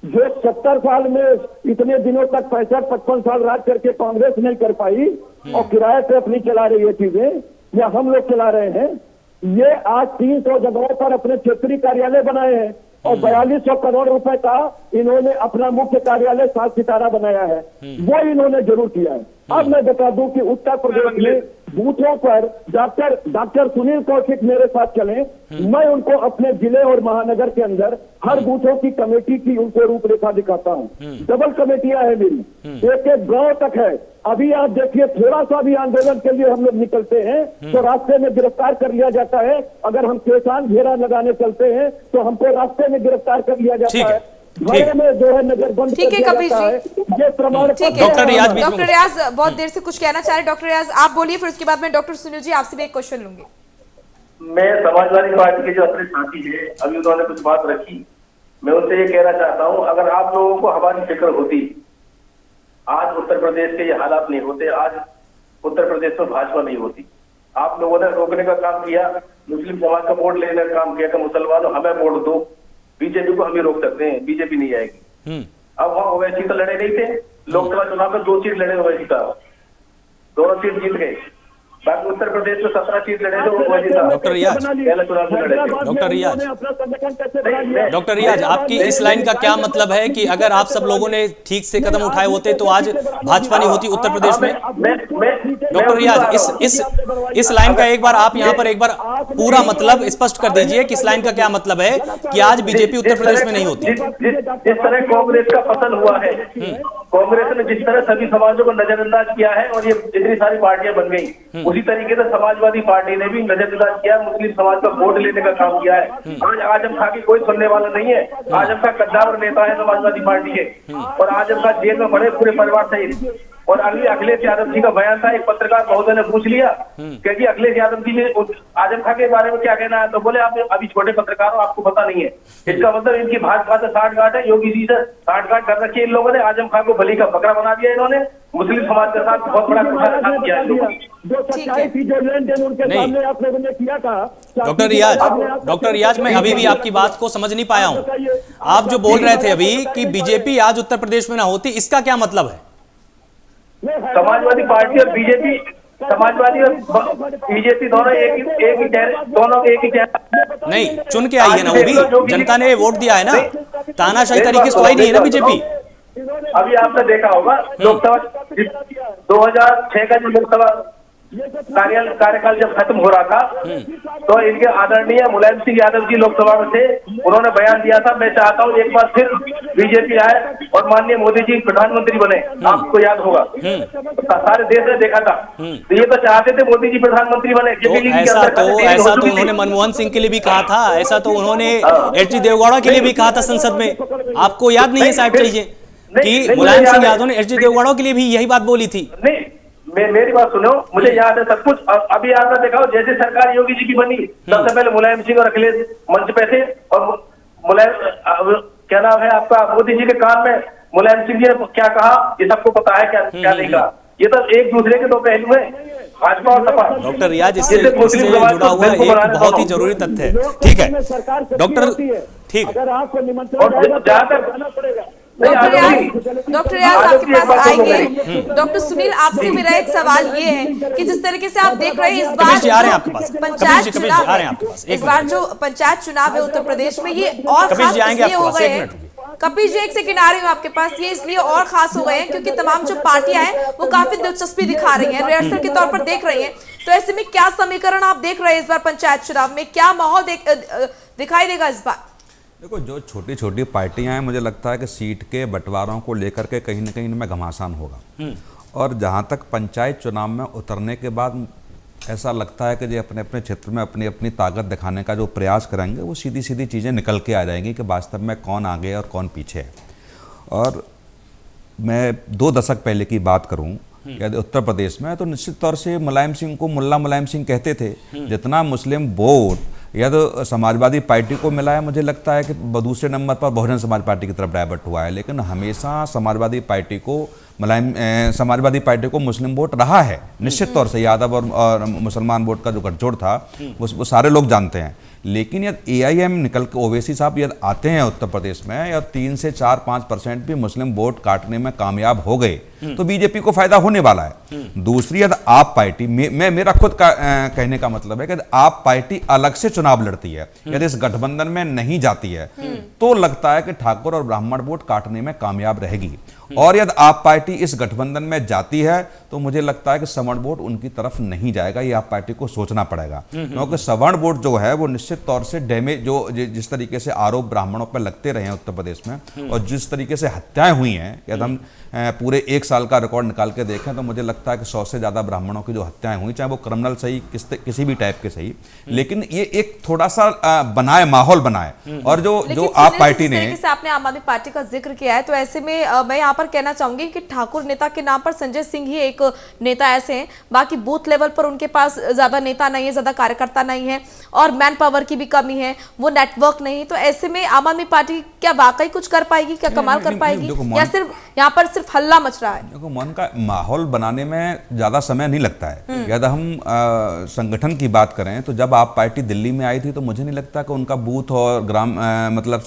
जो 70 साल में इतने दिनों तक 65-55 साल राज करके कांग्रेस नहीं कर पाई और किराए पे अपनी चला रही है चीजें, या हम लोग चला रहे हैं। ये आज 300 जगहों पर अपने क्षेत्रीय कार्यालय बनाए हैं और 4200 करोड़ रुपए का इन्होंने अपना मुख्य कार्यालय 7 सितारा बनाया है। वो इन्होंने जरूर किया है। अब मैं बता दूं कि उत्तर प्रदेश में बूथों पर डॉक्टर सुनील कौशिक मेरे साथ चले, मैं उनको अपने जिले और महानगर के अंदर हर बूथों की कमेटी की उनको रूपरेखा दिखाता हूँ। डबल कमेटियां है मेरी, एक एक गांव तक है। अभी आप देखिए, थोड़ा सा भी आंदोलन के लिए हम लोग निकलते हैं तो रास्ते में गिरफ्तार कर लिया जाता है। अगर हम किसान घेरा लगाने चलते हैं तो हमको रास्ते में गिरफ्तार कर लिया जाता है। में जो है नजर बंद ठीक है कपिल जी, ये प्रमाण। डॉक्टर रियाज बहुत देर से कुछ कहना चाह रहे। डॉक्टर रियाज आप बोलिए, फिर उसके बाद मैं डॉक्टर सुनील जी आपसे भी एक क्वेश्चन लूंगी। मैं समाजवादी पार्टी के जो अपने साथी है, अभी उन्होंने कुछ बात रखी, मैं उनसे ये कहना चाहता हूँ, अगर आप लोगों को हमारी फिक्र होती, आज उत्तर प्रदेश के ये हालात नहीं होते, आज उत्तर प्रदेश में भाजपा नहीं होती। आप लोगों ने रोकने का काम किया, मुस्लिम समाज का वोट लेने का काम किया कि मुसलमानों हमें वोट दो, बीजेपी को हम ही रोक सकते हैं, बीजेपी नहीं आएगी। अब वहां ओवैसी तो लड़े नहीं थे, लोकसभा चुनाव में 2 सीट लड़े ओवैसी का, दोनों सीट जीत गए। बाकी उत्तर प्रदेश में 17 सीट लड़े थे, वो वही था। डॉक्टर रियाज, पहले चुनाव में लड़े थे। डॉक्टर रियाज, डॉक्टर रियाज, आपकी इस लाइन का क्या मतलब है कि अगर आप सब लोगों ने ठीक से कदम उठाए होते तो आज भाजपा नहीं होती उत्तर प्रदेश में? डॉक्टर रियाज, इस लाइन का एक बार आप यहाँ पर एक बार पूरा मतलब स्पष्ट कर दीजिए कि इस लाइन का क्या मतलब है कि आज बीजेपी उत्तर प्रदेश में नहीं होती। जिस तरह कांग्रेस का पतन हुआ है, कांग्रेस ने जिस तरह सभी समाजों को नजरअंदाज किया है और ये इतनी सारी पार्टियां बन गई, उसी तरीके से समाजवादी पार्टी ने भी नजरअंदाज किया, मुस्लिम समाज का वोट लेने का काम किया है। आज आजम खां की कोई सुनने वाला नहीं है। आजम खां कद्दावर नेता है समाजवादी पार्टी के, और आजम खां जेल में पड़े पूरे परिवार सहित। और अखिलेश यादव जी का बयान था, एक पत्रकार महोदय ने पूछ लिया कि अखिलेश यादव जी ने आजम खां के बारे में क्या कहना है, तो बोले आप अभी छोटे पत्रकार हो, आपको पता नहीं है। इसका मतलब इनकी भाजपा से साठगांठ है, योगी जी से साठगांठ कर रखी है इन लोगों ने। आजम खां को बलि का बकरा बना दिया इन्होंने, मुस्लिम समाज के साथ बहुत बड़ा काम किया है। डॉक्टर रियाज, मैं अभी भी आपकी बात को समझ नहीं पाया हूं। आप जो बोल रहे थे अभी कि बीजेपी आज उत्तर प्रदेश में ना होती, इसका क्या मतलब है? समाजवादी पार्टी और बीजेपी, समाजवादी और बीजेपी दोनों एक ही नहीं, चुन के आई है ना, वो भी जनता ने वोट दिया है ना, तानाशाही तरीके से तो आई नहीं है ना बीजेपी। अभी आपने देखा होगा लोकसभा 2006 का जो लोकसभा कार्यकाल जब खत्म हो रहा था, तो इनके आदरणीय मुलायम सिंह यादव जी लोकसभा में थे, उन्होंने बयान दिया था, मैं चाहता हूं एक बार फिर बीजेपी आए और माननीय मोदी जी प्रधानमंत्री बने। आपको याद होगा, सारे देश ने देखा था। तो ये तो चाहते थे मोदी जी प्रधानमंत्री बने। ऐसा तो उन्होंने मनमोहन सिंह के लिए भी कहा था, ऐसा तो उन्होंने एच डी देवगौड़ा के लिए भी कहा था संसद में। आपको याद नहीं है साहब चाहिए कि मुलायम सिंह यादव ने एच डी देवगौड़ा के लिए भी यही बात बोली थी? मेरी बात सुनो, मुझे याद है सब कुछ। अभी आपने देखा जैसे सरकार योगी जी की बनी, सबसे पहले मुलायम सिंह और अखिलेश मंच पे थे, और मुलायम क्या नाम है आपका, मोदी जी के कान में मुलायम सिंह जी ने क्या कहा, ये सबको पता है क्या नहीं कहा। ये तो एक दूसरे के दो पहलू है, भाजपा और सपा। डॉक्टर रियाज, इससे जुड़ा हुआ एक बहुत ही जरूरी तथ्य है। ठीक है डॉक्टर, ठीक है, डॉक्टर रियाज आपके पास आएंगे। डॉक्टर सुनील, आपसे मेरा एक सवाल ये है कि जिस तरीके से आप देख रहे हैं इस बार पंचायत चुनाव, इस बार जो पंचायत चुनाव है उत्तर प्रदेश में, ये और खास इसलिए हो गए हैं। कपिल जी एक सेकंड आ रही हूँ आपके पास, ये इसलिए और खास हो गए हैं क्योंकि तमाम जो पार्टियां हैं वो काफी दिलचस्पी दिखा रही हैं, रिहर्सल के तौर पर देख रही हैं। तो ऐसे में क्या समीकरण आप देख रहे हैं इस बार पंचायत चुनाव में, क्या माहौल दिखाई देगा इस बार? देखो, जो छोटी छोटी पार्टियां हैं, मुझे लगता है कि सीट के बंटवारों को लेकर के कहीं ना कहीं इनमें घमासान होगा। और जहां तक पंचायत चुनाव में उतरने के बाद ऐसा लगता है कि जो अपने अपने क्षेत्र में अपनी अपनी ताकत दिखाने का जो प्रयास करेंगे, वो सीधी सीधी चीज़ें निकल के आ जाएंगी कि वास्तव में कौन आगे और कौन पीछे है। और मैं 2 दशक पहले की बात करूं, यदि उत्तर प्रदेश में, तो निश्चित तौर से मुलायम सिंह को मुल्ला मुलायम सिंह कहते थे। जितना मुस्लिम वोट या तो समाजवादी पार्टी को मिला है, मुझे लगता है कि दूसरे नंबर पर बहुजन समाज पार्टी की तरफ डाइवर्ट हुआ है। लेकिन हमेशा समाजवादी पार्टी को मुस्लिम वोट रहा है। निश्चित तौर से यादव और मुसलमान वोट का जो गठजोड़ था वो सारे लोग जानते हैं। लेकिन यदि AIM निकल के ओवैसी साहब यदि आते हैं उत्तर प्रदेश में, या 3 से 4-5% भी मुस्लिम वोट काटने में कामयाब हो गए, तो बीजेपी को फायदा होने वाला है। दूसरी, यदि आप पार्टी मेरा खुद का कहने का मतलब है कि आप पार्टी अलग से चुनाव लड़ती है, यदि इस गठबंधन में नहीं जाती है, तो लगता है कि ठाकुर और ब्राह्मण वोट काटने में कामयाब रहेगी। और यदि आप पार्टी इस गठबंधन में जाती है, तो मुझे लगता है कि सवर्ण वोट उनकी तरफ नहीं जाएगा। ये आप पार्टी को सोचना पड़ेगा, क्योंकि सवर्ण वोट जो है वो निश्चित तौर से डैमेज, जो जिस तरीके से आरोप ब्राह्मणों पर लगते रहे हैं उत्तर प्रदेश में, और जिस तरीके से हत्याएं हुई हैं, यदि हम पूरे 1 साल का रिकॉर्ड निकाल के देखें, तो मुझे लगता है कि 100 से ज़्यादा ब्राह्मणों की जो हत्याएं हुई, चाहे वो क्रिमिनल सही, किसी भी टाइप के सही, लेकिन ये एक थोड़ा सा बनाए, माहौल बनाए। और जो आप पार्टी ने, आपने आम आदमी पार्टी का जिक्र किया है, तो ऐसे में मैं यहाँ पर कहना चाहूंगी कि ठाकुर नेता के नाम पर संजय सिंह ही एक नेता ऐसे हैं, बाकी बूथ लेवल पर उनके पास ज्यादा नेता नहीं है, ज्यादा कार्यकर्ता नहीं है, और मैन पावर की भी कमी है, वो नेटवर्क नहीं। तो ऐसे में आम आदमी पार्टी क्या वाकई कुछ कर पाएगी, क्या कमाल कर पाएगी, या सिर्फ यहाँ पर सिर्फ हल्ला मच रहा है? देखो, मन का माहौल बनाने में ज्यादा समय नहीं लगता है। यदि हम संगठन की बात करें, तो जब आप पार्टी दिल्ली में आई थी, तो मुझे नहीं लगता कि उनका बूथ और ग्राम मतलब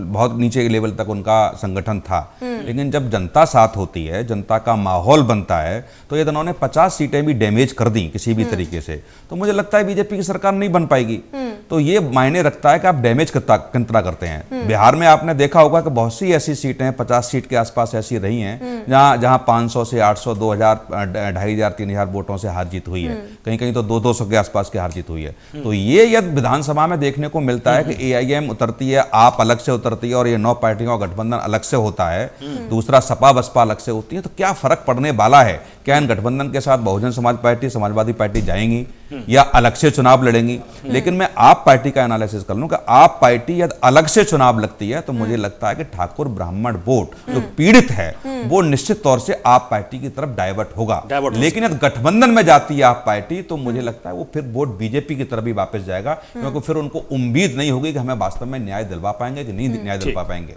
बहुत नीचे के लेवल तक उनका संगठन था। लेकिन जब जनता साथ होती है, जनता का माहौल बनता है, तो ये इन्होंने 50 सीटें भी डैमेज कर दी किसी भी तरीके से, तो मुझे लगता है बीजेपी की सरकार नहीं बन पाएगी। तो ये मायने रखता है कि आप डैमेज कितना करते हैं। बिहार में आपने देखा होगा कि बहुत सी ऐसी सीटें 50 सीट के आसपास ऐसी रही हैं जहां 500 से 800, 2000, 2500, 3000 वोटों से हार जीत हुई है। कहीं कहीं तो 200 के आसपास की हार जीत हुई है। तो ये यदि विधानसभा में देखने को मिलता है कि AIM उतरती है, आप अलग से उतरती है और ये 9 पार्टियों का गठबंधन अलग से होता है, दूसरा सपा बसपा अलग से होती है, तो क्या फर्क पड़ने वाला है? क्या इन गठबंधन के साथ बहुजन समाज पार्टी, समाजवादी पार्टी जाएंगी या अलग से चुनाव लड़ेंगी? लेकिन मैं आप पार्टी का एनालिसिस कर लूं कि आप पार्टी यदि अलग से चुनाव लगती है तो मुझे लगता है कि ठाकुर ब्राह्मण वोट जो पीड़ित है वो निश्चित तौर से आप पार्टी की तरफ डाइवर्ट होगा। लेकिन यदि गठबंधन में जाती है आप पार्टी तो मुझे लगता है वो फिर वोट बीजेपी की तरफ ही वापस जाएगा, क्योंकि फिर उनको उम्मीद नहीं होगी कि हमें वास्तव में न्याय दिलवा पाएंगे कि नहीं न्याय दिलवा पाएंगे।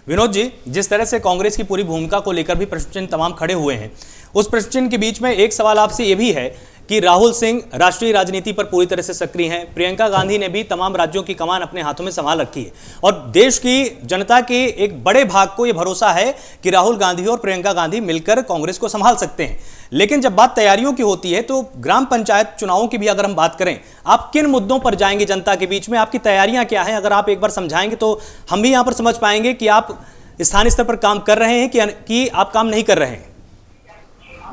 विनोद जी, जिस तरह से कांग्रेस की पूरी भूमिका को लेकर भी प्रश्न चिन्ह तमाम खड़े हुए हैं, उस प्रश्न चिन्ह के बीच में एक सवाल आपसे यह भी है कि राहुल सिंह राष्ट्रीय राजनीति पर पूरी तरह से सक्रिय हैं। प्रियंका गांधी ने भी तमाम राज्यों की कमान अपने हाथों में संभाल रखी है और देश की जनता के एक बड़े भाग को यह भरोसा है कि राहुल गांधी और प्रियंका गांधी मिलकर कांग्रेस को संभाल सकते हैं। लेकिन जब बात तैयारियों की होती है तो ग्राम पंचायत चुनावों की भी अगर हम बात करें, आप किन मुद्दों पर जाएंगे जनता के बीच में, आपकी तैयारियां क्या हैं? अगर आप एक बार समझाएंगे तो हम भी यहां पर समझ पाएंगे कि आप स्थानीय स्तर पर काम कर रहे हैं कि आप काम नहीं कर रहे हैं।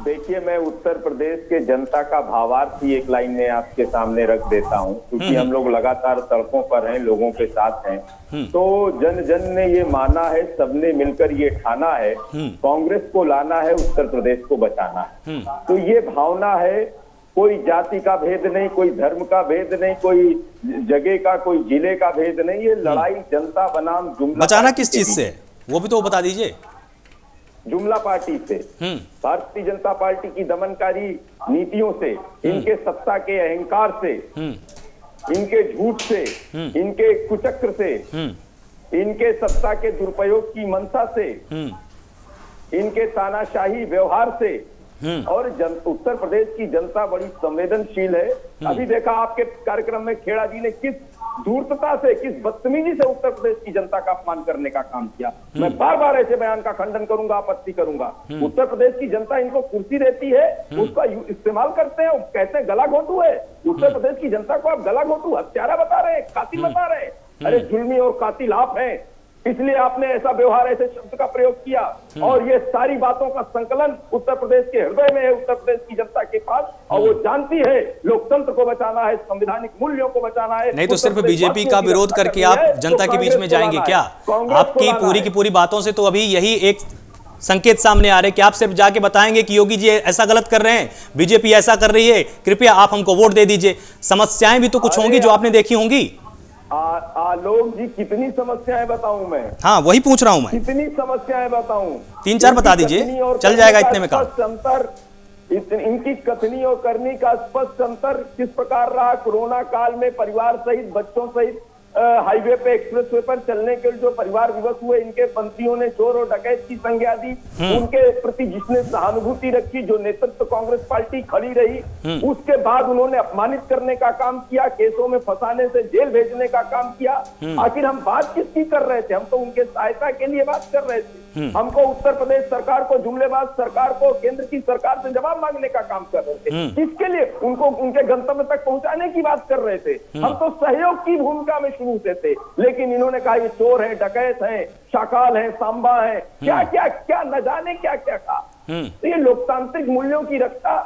देखिए, मैं उत्तर प्रदेश के जनता का भावार्थ ही एक लाइन में आपके सामने रख देता हूं, क्योंकि हम लोग लगातार सड़कों पर हैं, लोगों के साथ हैं। तो जन जन ने ये माना है, सबने मिलकर ये ठाना है, कांग्रेस को लाना है, उत्तर प्रदेश को बचाना है। तो ये भावना है, कोई जाति का भेद नहीं, कोई धर्म का भेद नहीं, कोई जगह का, कोई जिले का भेद नहीं। ये लड़ाई जनता बनाम जुमला। बचाना किस चीज से, वो भी तो बता दीजिए। जुमला पार्टी से, भारतीय जनता पार्टी की दमनकारी नीतियों से, इनके सत्ता के अहंकार से, इनके झूठ से, इनके कुचक्र से, इनके सत्ता के दुरुपयोग की मंशा से, इनके तानाशाही व्यवहार से। और उत्तर प्रदेश की जनता बड़ी संवेदनशील है। अभी देखा आपके कार्यक्रम में खेड़ा जी ने किस धूर्तता से, किस बदतमीजी से उत्तर प्रदेश की जनता का अपमान करने का काम किया। मैं बार बार ऐसे बयान का खंडन करूंगा, आपत्ति करूंगा। उत्तर प्रदेश की जनता इनको कुर्सी देती है, उसका इस्तेमाल करते हैं, कहते हैं गला घोटू है। उत्तर प्रदेश की जनता को आप गला घोटू, हत्यारा बता रहे हैं, कातिल बता रहे हैं। अरे जुल्मी और कातिल आप हैं, इसलिए आपने ऐसा व्यवहार, ऐसे शब्द का प्रयोग किया। और ये सारी बातों का संकलन उत्तर प्रदेश के हृदय में है, उत्तर प्रदेश की जनता के पास। और वो जानती है लोकतंत्र को बचाना है, संवैधानिक मूल्यों को बचाना है। नहीं तो सिर्फ बीजेपी का विरोध करके आप जनता के बीच में जाएंगे क्या? आपकी पूरी की पूरी बातों से तो अभी यही एक संकेत सामने आ रहे कि आप सिर्फ जाके बताएंगे कि योगी जी ऐसा गलत कर रहे हैं, बीजेपी ऐसा कर रही है, कृपया आप हमको वोट दे दीजिए। समस्याएं भी तो कुछ होंगी जो आपने देखी होंगी। आलोक जी, कितनी समस्याएं बताऊं मैं? हाँ, वही पूछ रहा हूं मैं। कितनी समस्याएं बताऊं? 3-4 बता दीजिए, चल जाएगा इतने में काम। अंतर, इनकी कथनी और करनी का स्पष्ट अंतर किस प्रकार रहा? कोरोना काल में परिवार सहित, बच्चों सहित हाईवे पे, एक्सप्रेसवे पर चलने के जो परिवार विवश हुए, इनके पंथियों ने चोर और डकैत की संज्ञा दी। उनके प्रति जिसने सहानुभूति रखी, जो नेतृत्व कांग्रेस पार्टी खड़ी रही, उसके बाद उन्होंने अपमानित करने का काम किया, केसों में फंसाने से जेल भेजने का काम किया। आखिर हम बात किसकी कर रहे थे? हम तो उनके सहायता के लिए बात कर रहे थे। हमको उत्तर प्रदेश सरकार को, जुमलेबाज सरकार को, केंद्र की सरकार से जवाब मांगने का काम कर रहे थे। किसके लिए? उनको उनके गंतव्य तक पहुंचाने की बात कर रहे थे। हम तो सहयोग की भूमिका में शुरू से थे, लेकिन इन्होंने कहा ये चोर है, डकैत है, शाकाल है, सांबा है, क्या क्या क्या न जाने क्या क्या कहा। तो ये लोकतांत्रिक मूल्यों की रक्षा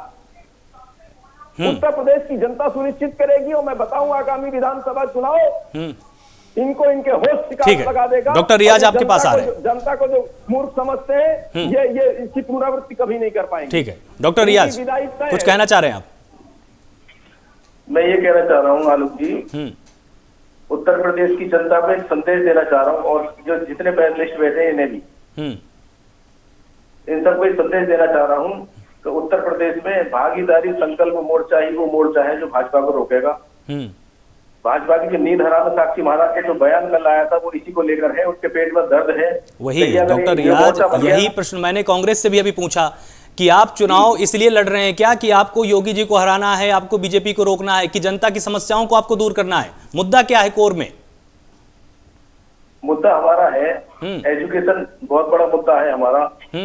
उत्तर प्रदेश की जनता सुनिश्चित करेगी। और मैं बताऊं, आगामी विधानसभा चुनाव इनको इनके होश शिकायत लगा देगा। डॉक्टर रियाज आपके पास आ रहे हैं। जनता को जो मूर्ख समझते हैं, ये इसकी पुनरावृत्ति कभी नहीं कर पाएंगे। ठीक है, डॉक्टर रियाज कुछ कहना चाह रहे हैं आप? मैं ये कहना चाह रहा हूँ आलोक जी, उत्तर प्रदेश की जनता को एक संदेश देना चाह रहा हूँ, और जो जितने पैनलिस्ट बैठे हैं इन्हें भी, इन सबको एक संदेश देना चाह रहा हूँ कि उत्तर प्रदेश में भागीदारी संकल्प मोर्चा ही वो मोर्चा है जो भाजपा को रोकेगा। भाजपा की जो नींद हराम साक्षी महाराज के जो बयान कल आया था वो इसी को लेकर है, उसके पेट में दर्द है। वही डॉक्टर रियाज, यही प्रश्न मैंने कांग्रेस से भी अभी पूछा कि आप चुनाव इसलिए लड़ रहे हैं क्या कि आपको योगी जी को हराना है, आपको बीजेपी को रोकना है, कि जनता की समस्याओं को आपको दूर करना है? मुद्दा क्या है कोर में? मुद्दा हमारा है एजुकेशन बहुत बड़ा मुद्दा है हमारा,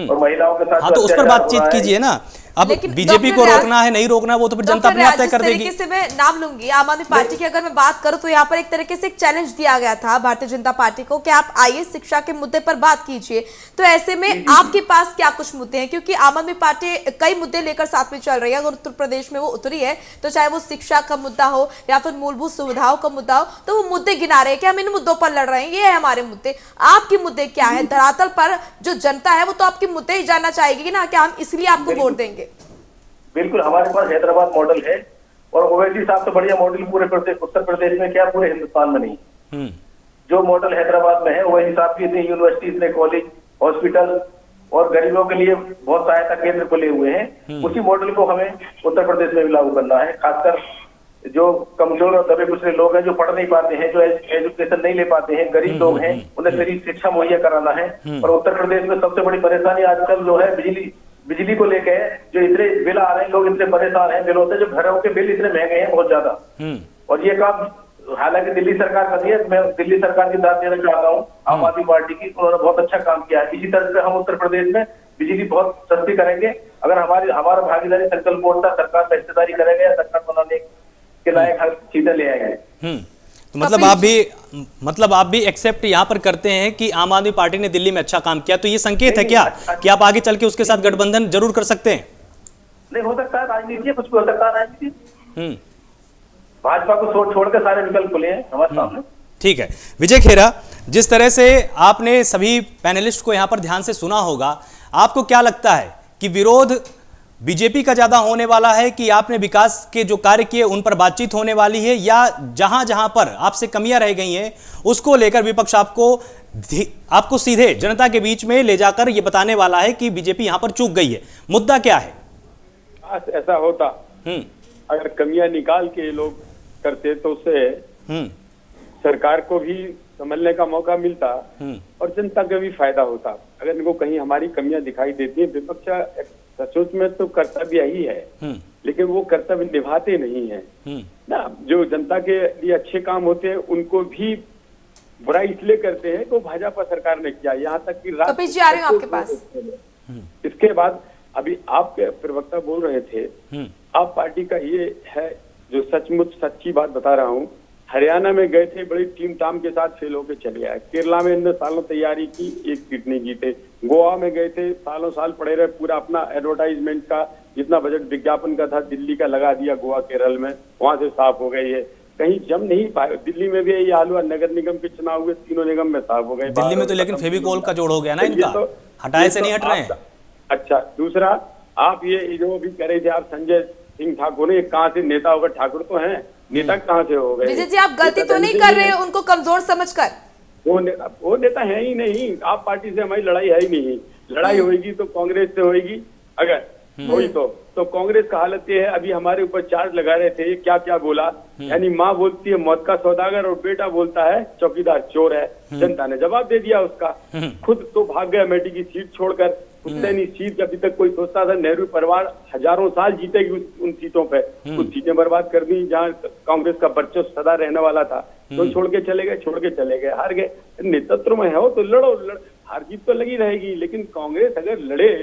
और महिलाओं के साथ हाँ, तो उस पर बातचीत कीजिए ना। अब बीजेपी को रोकना है नहीं रोकना वो तो फिर जनता अपने आप तय कर देगी। जिस तरीके से मैं नाम लूंगी आम आदमी पार्टी की अगर मैं बात करूं तो यहाँ पर एक तरीके से एक चैलेंज दिया गया था भारतीय जनता पार्टी को कि आप आइए शिक्षा के मुद्दे पर बात कीजिए। तो ऐसे में आपके पास क्या कुछ मुद्दे हैं, क्योंकि आम आदमी पार्टी कई मुद्दे लेकर साथ में चल रही है। अगर उत्तर प्रदेश में वो उतरी है तो चाहे वो शिक्षा का मुद्दा हो या फिर मूलभूत सुविधाओं का मुद्दा हो, तो वो मुद्दे गिना रहे हैं कि हम इन मुद्दों पर लड़ रहे हैं, ये है हमारे मुद्दे। आपके मुद्दे क्या है धरातल पर? जो जनता है वो तो आपके मुद्दे ही जानना चाहेगी ना, कि हम इसलिए आपको वोट देंगे। बिल्कुल, हमारे पास हैदराबाद मॉडल है, और ओवैसी साहब तो बढ़िया मॉडल पूरे उत्तर प्रदेश में क्या पूरे हिंदुस्तान में नहीं। जो मॉडल हैदराबाद में है ओवैसी साहब की इतनी यूनिवर्सिटी, इतने कॉलेज, हॉस्पिटल और गरीबों के लिए बहुत सहायता केंद्र खुले हुए हैं। उसी मॉडल को हमें उत्तर प्रदेश में भी लागू करना है। खासकर जो कमजोर और दबे कुचले लोग हैं, जो पढ़ नहीं पाते हैं, जो एजुकेशन नहीं ले पाते हैं, गरीब लोग हैं, उन्हें फ्री शिक्षा मुहैया कराना है। और उत्तर प्रदेश में सबसे बड़ी परेशानी आजकल जो है बिजली को लेके है। जो इतने बिल आ रहे हैं, लोग इतने परेशान हैं बिलों से, जो घरों के बिल इतने महंगे हैं बहुत ज्यादा। और ये काम हालांकि दिल्ली सरकार कर रही है, मैं दिल्ली सरकार की दाद देना चाहता हूँ आम आदमी पार्टी की, उन्होंने बहुत अच्छा काम किया है। इसी तरह से हम उत्तर प्रदेश में बिजली बहुत सस्ती करेंगे अगर हमारा भागीदारी संकल्प बोर्ड था, सरकार में हिस्सेदारी करेगा या सरकार बनाने के लायक हर चीजें ले आएंगे। तो मतलब आप भी एक्सेप्ट यहाँ पर करते हैं कि आम आदमी पार्टी ने दिल्ली में अच्छा काम किया, तो ये संकेत है क्या कि आप आगे चल के उसके साथ गठबंधन जरूर कर सकते हैं? नहीं हो सकता है, राजनीति है, कुछ भी हो सकता है राजनीति। भाजपा को छोड़ के सारे विकल्प खुले हैं हमारे सामने। ठीक है विजय खेरा, जिस तरह से आपने सभी पैनलिस्ट को यहाँ पर ध्यान से सुना होगा, आपको क्या लगता है कि विरोध बीजेपी का ज्यादा होने वाला है कि आपने विकास के जो कार्य किए उन पर बातचीत होने वाली है, या जहां जहां पर आपसे कमियां रह गई हैं उसको लेकर विपक्ष आपको सीधे जनता के बीच में ले जाकर यह बताने वाला है कि बीजेपी यहां पर चूक गई है? मुद्दा क्या है? ऐसा होता अगर कमियां निकाल के लोग करते तो उससे सरकार को भी संभलने का मौका मिलता और जनता का भी फायदा होता। अगर इनको कहीं हमारी कमियां दिखाई देती है, विपक्ष सचमुच में तो कर्तव्य ही है, लेकिन वो कर्तव्य निभाते नहीं है ना। जो जनता के लिए अच्छे काम होते हैं उनको भी बुराई इसलिए करते हैं कि भाजपा सरकार ने किया, यहाँ तक कि आपके पास। इसके बाद अभी आपके प्रवक्ता बोल रहे थे, आप पार्टी का ये है जो सचमुच सच्ची बात बता रहा हूँ। हरियाणा में गए थे, बड़ी टीम टाम के साथ फेल होकर चले आए। केरला में इन्होंने सालों तैयारी की, एक सीट नहीं जीते। गोवा में गए थे, सालों साल पड़े रहे, पूरा अपना एडवर्टाइजमेंट का जितना बजट विज्ञापन का था दिल्ली का लगा दिया गोवा केरल में, वहां से साफ हो गई है। कहीं जम नहीं पाए। दिल्ली में भी ये हाल हुआ, नगर निगम के चुनाव हुए, तीनों निगम में साफ हो गए। दिल्ली में तो लेकिन फेविकोल का जोड़ हो गया ना इनका, तो हटाए से नहीं हट रहे हैं। अच्छा, दूसरा आप ये जो भी करे थे आप संजय सिंह ठाकुर ने, कहाँ से नेता होकर? ठाकुर तो हैं, नेता कहाँ से हो गए? विजय जी आप गलती तो नहीं कर रहे हैं उनको कमजोर समझकर? वो नेता है ही नहीं। आप पार्टी से हमारी लड़ाई है ही नहीं। लड़ाई होगी तो कांग्रेस से होगी, अगर हुई तो कांग्रेस का हालत ये है। अभी हमारे ऊपर चार्ज लगा रहे थे, क्या क्या बोला, यानी माँ बोलती है मौत का सौदागर और बेटा बोलता है चौकीदार चोर है। जनता ने जवाब दे दिया उसका। खुद तो भाग गया अमेठी की सीट छोड़कर। उज्जैनी सीट अभी तक कोई सोचता था नेहरू परिवार हजारों साल जीतेगी उन सीटों पे, कुछ सीटें बर्बाद कर दी जहाँ कांग्रेस का वर्चस्व सदा रहने वाला था। तो छोड़ के चले गए, हार गए। नेतृत्व में हो तो लड़ो, हार जीत तो लगी रहेगी, लेकिन कांग्रेस अगर लड़े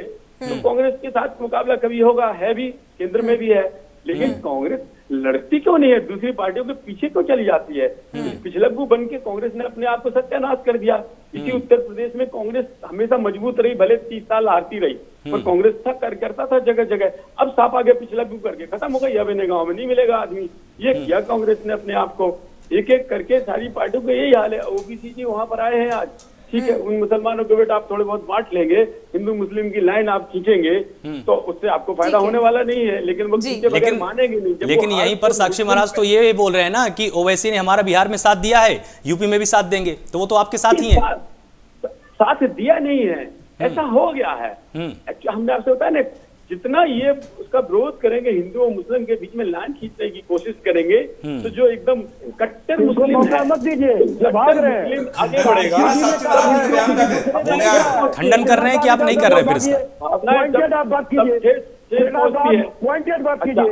तो कांग्रेस के साथ मुकाबला कभी होगा, है भी, केंद्र में भी है। लेकिन कांग्रेस लड़ती क्यों नहीं है? दूसरी पार्टियों के पीछे क्यों चली जाती है? पिछलग्गू बन के कांग्रेस ने अपने आप को सत्यानाश कर दिया। इसी उत्तर प्रदेश में कांग्रेस हमेशा मजबूत रही, भले 30 साल हारती रही, पर कांग्रेस था करता था जगह जगह। अब साफ आगे पिछलग्गू करके खत्म हो गई। अब इन्हें गाँव में नहीं मिलेगा आदमी। ये किया कांग्रेस ने अपने आप को, एक एक करके सारी पार्टियों का यही हाल है। ओबीसी जी वहां पर आए हैं आज, ठीक है, उन मुसलमानों को बेटा आप थोड़े बहुत बांट लेंगे, हिंदू मुस्लिम की लाइन आप खींचेंगे तो उससे आपको फायदा होने वाला नहीं है। लेकिन वो लेकिन मानेंगे नहीं। लेकिन यहीं पर साक्षी महाराज तो ये बोल रहे हैं ना कि ओवैसी ने हमारा बिहार में साथ दिया है, यूपी में भी साथ देंगे, तो वो तो आपके साथ ही है। साथ दिया नहीं है, ऐसा हो गया है। हमने आपसे बताया ना, जितना ये उसका विरोध करेंगे, हिंदू और मुस्लिम के बीच में लाइन खींचने की कोशिश करेंगे, तो जो एकदम कट्टर मुस्लिम मत दीजिए, भाग रहे हैं, आगे बढ़ेगा। खंडन कर रहे हैं कि आप नहीं कर रहे? फिर इसका बात कीजिए,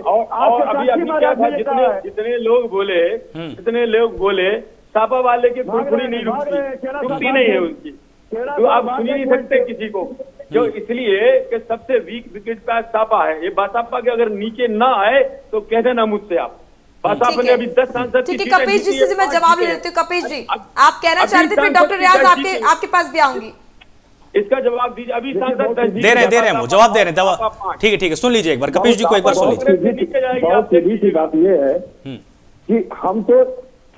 और अभी क्या था, जितने लोग बोले सापा वाले की खुरखुरी नहीं रुकती नहीं है उनकी। तो आप सुन ही नहीं सकते किसी को, जो इसलिए कि सबसे वीक विकेट पे सापा है। ये बासापा के अगर नीचे ना आए तो कह देना मुझसे आप। बासापा ने अभी 10 सांसद ठीक है कपिश जी से मैं जवाब ले लेती हूँ। कपिश जी आप कहना चाहते थे, फिर डॉक्टर रियाज आपके पास भी आऊंगी। इसका जवाब दीजिए। अभी सांसद दे रहे हैं वो जवाब दे रहे हैं। ठीक है सुन लीजिए एक बार, कपिश जी को एक बार सुन लीजिए। बहुत सीधी सी बात यह है कि हम तो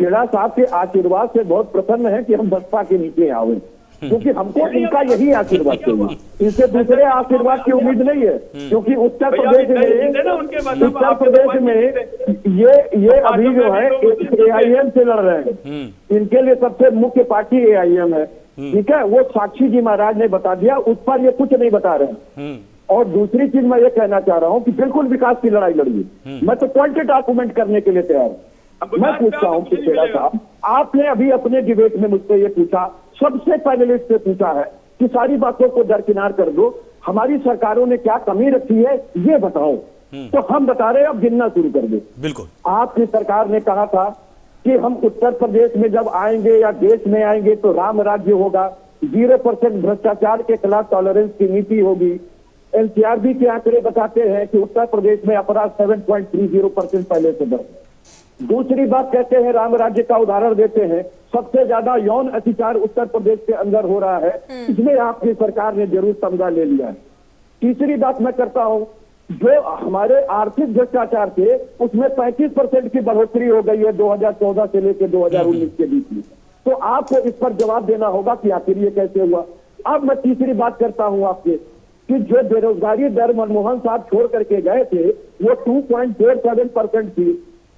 खेड़ा साहब के आशीर्वाद से बहुत प्रसन्न है कि हम बसपा के नीचे आए, क्योंकि हमको इनका यही आशीर्वाद चाहिए, इनसे दूसरे आशीर्वाद की उम्मीद नहीं है। क्योंकि उत्तर प्रदेश में ये अभी जो है AIM से लड़ रहे हैं, इनके लिए सबसे मुख्य पार्टी AIM है, ठीक है। वो साक्षी जी महाराज ने बता दिया, उस पर ये कुछ नहीं बता रहे हैं। और दूसरी चीज मैं ये कहना चाह रहा हूँ कि बिल्कुल विकास की लड़ाई लड़िए, मैं तो क्वालिटेटिव आर्गुमेंट करने के लिए तैयार हूँ। मैं पूछता हूँ कि खेड़ा साहब, आपने अभी अपने डिबेट में मुझसे ये पूछा, सबसे पैनलिस्ट से पूछा है कि सारी बातों को दरकिनार कर दो, हमारी सरकारों ने क्या कमी रखी है ये बताओ। तो हम बता रहे हैं, अब गिनना शुरू कर दो। बिल्कुल आपकी सरकार ने कहा था कि हम उत्तर प्रदेश में जब आएंगे या देश में आएंगे तो राम राज्य होगा, 0% भ्रष्टाचार के खिलाफ टॉलरेंस की नीति होगी। NCRB के आंकड़े बताते हैं कि उत्तर प्रदेश में अपराध 7.30% पहले से बढ़। दूसरी बात कहते हैं, राम राज्य का उदाहरण देते हैं, सबसे ज्यादा यौन अत्याचार उत्तर प्रदेश के अंदर हो रहा है, इसमें आपकी सरकार ने जरूर तमगा ले लिया है। तीसरी बात मैं करता हूं, जो हमारे आर्थिक भ्रष्टाचार थे उसमें 35% की बढ़ोतरी हो गई है 2014 से लेकर 2019 के बीच में। तो आपको इस पर जवाब देना होगा कि आखिर ये कैसे हुआ। अब मैं तीसरी बात करता हूं आपसे कि जो बेरोजगारी दर मनमोहन साहब छोड़ करके गए थे वो 2.47% थी।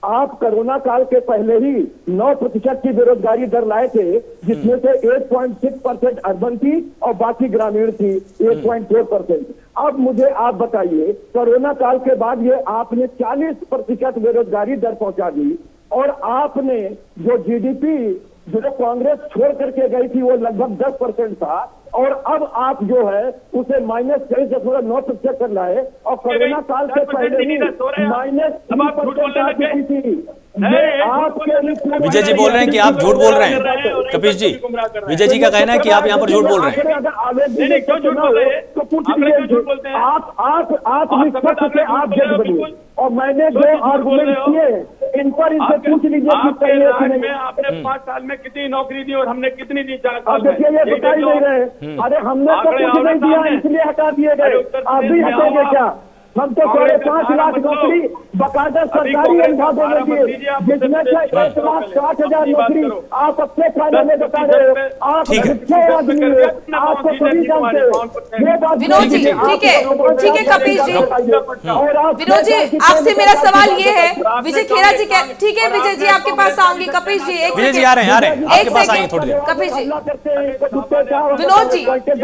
आप कोरोना काल के पहले ही 9% की बेरोजगारी दर लाए थे, जिसमें से 8.6% अर्बन थी और बाकी ग्रामीण थी 8.4%। अब मुझे आप बताइए, कोरोना काल के बाद ये आपने 40% बेरोजगारी दर पहुंचा दी, और आपने जो GDP जो कांग्रेस छोड़ करके गई थी वो लगभग 10% था, और अब आप जो है उसे -6.9% कर रहे हैं, और कोरोना काल से पहले ही -3% आ चुकी थी। विजय जी बोल रहे हैं कि आप झूठ बोल रहे हैं। कपिश जी, विजय जी का कहना है कि आप यहाँ पर झूठ बोल रहे हैं। तो पूछ लीजिए, आप निष्पक्ष से आप जज बनिए, और मैंने जो आर्गुमेंट किए इन पर इनसे पूछ लीजिए कि सही है कि नहीं। आपने 5 साल में कितनी नौकरी दी और हमने कितनी दी 4 साल में? देखिए ये बता ही नहीं रहे। अरे हमने तो कुछ नहीं दिया, इसलिए हटा दिए गए। आप भी हटेंगे क्या? हम तो 5.5 लाख नौकरी बकायदा सरकारी अनुभागों में दिए, जिसमें से 1,60,000 नौकरी आप अपने खाने में बता रहे हो। आप अच्छे आदमी हो, आपको सभी जानते हो। विनोद जी ठीक है कपिश जी, विनोद जी आपसे मेरा सवाल ये है, विजय खेड़ा जी ठीक है विजय जी आपके पास आऊंगी। कपिश जी विजय जी आ रहे हैं आपके पास आएंगे थोड़ी देर। कपिश जी, विनोद जी,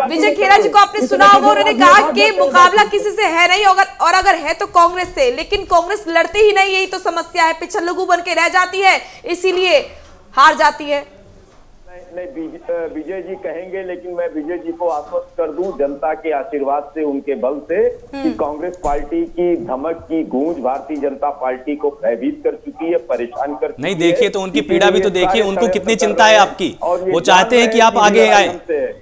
विजय खेड़ा जी को आपने सुना होगा, उन्होंने कहा कि मुकाबला किसी से है नहीं, और अगर है तो कांग्रेस से, लेकिन कांग्रेस लड़ती ही नहीं, यही तो समस्या है, पिछलगू बन के रह जाती है, इसीलिए हार जाती है। नहीं विजय जी कहेंगे, लेकिन मैं विजय जी को आश्वस्त कर दूं जनता के आशीर्वाद से, उनके बल से, कि कांग्रेस पार्टी की धमक की गूंज भारतीय जनता पार्टी को भयभीत कर चुकी है, परेशान कर चुकी है। नहीं देखिए तो उनकी पीड़ा भी तो देखिए, उनको कितनी चिंता है आपकी। वो चाहते हैं कि आप आगे आए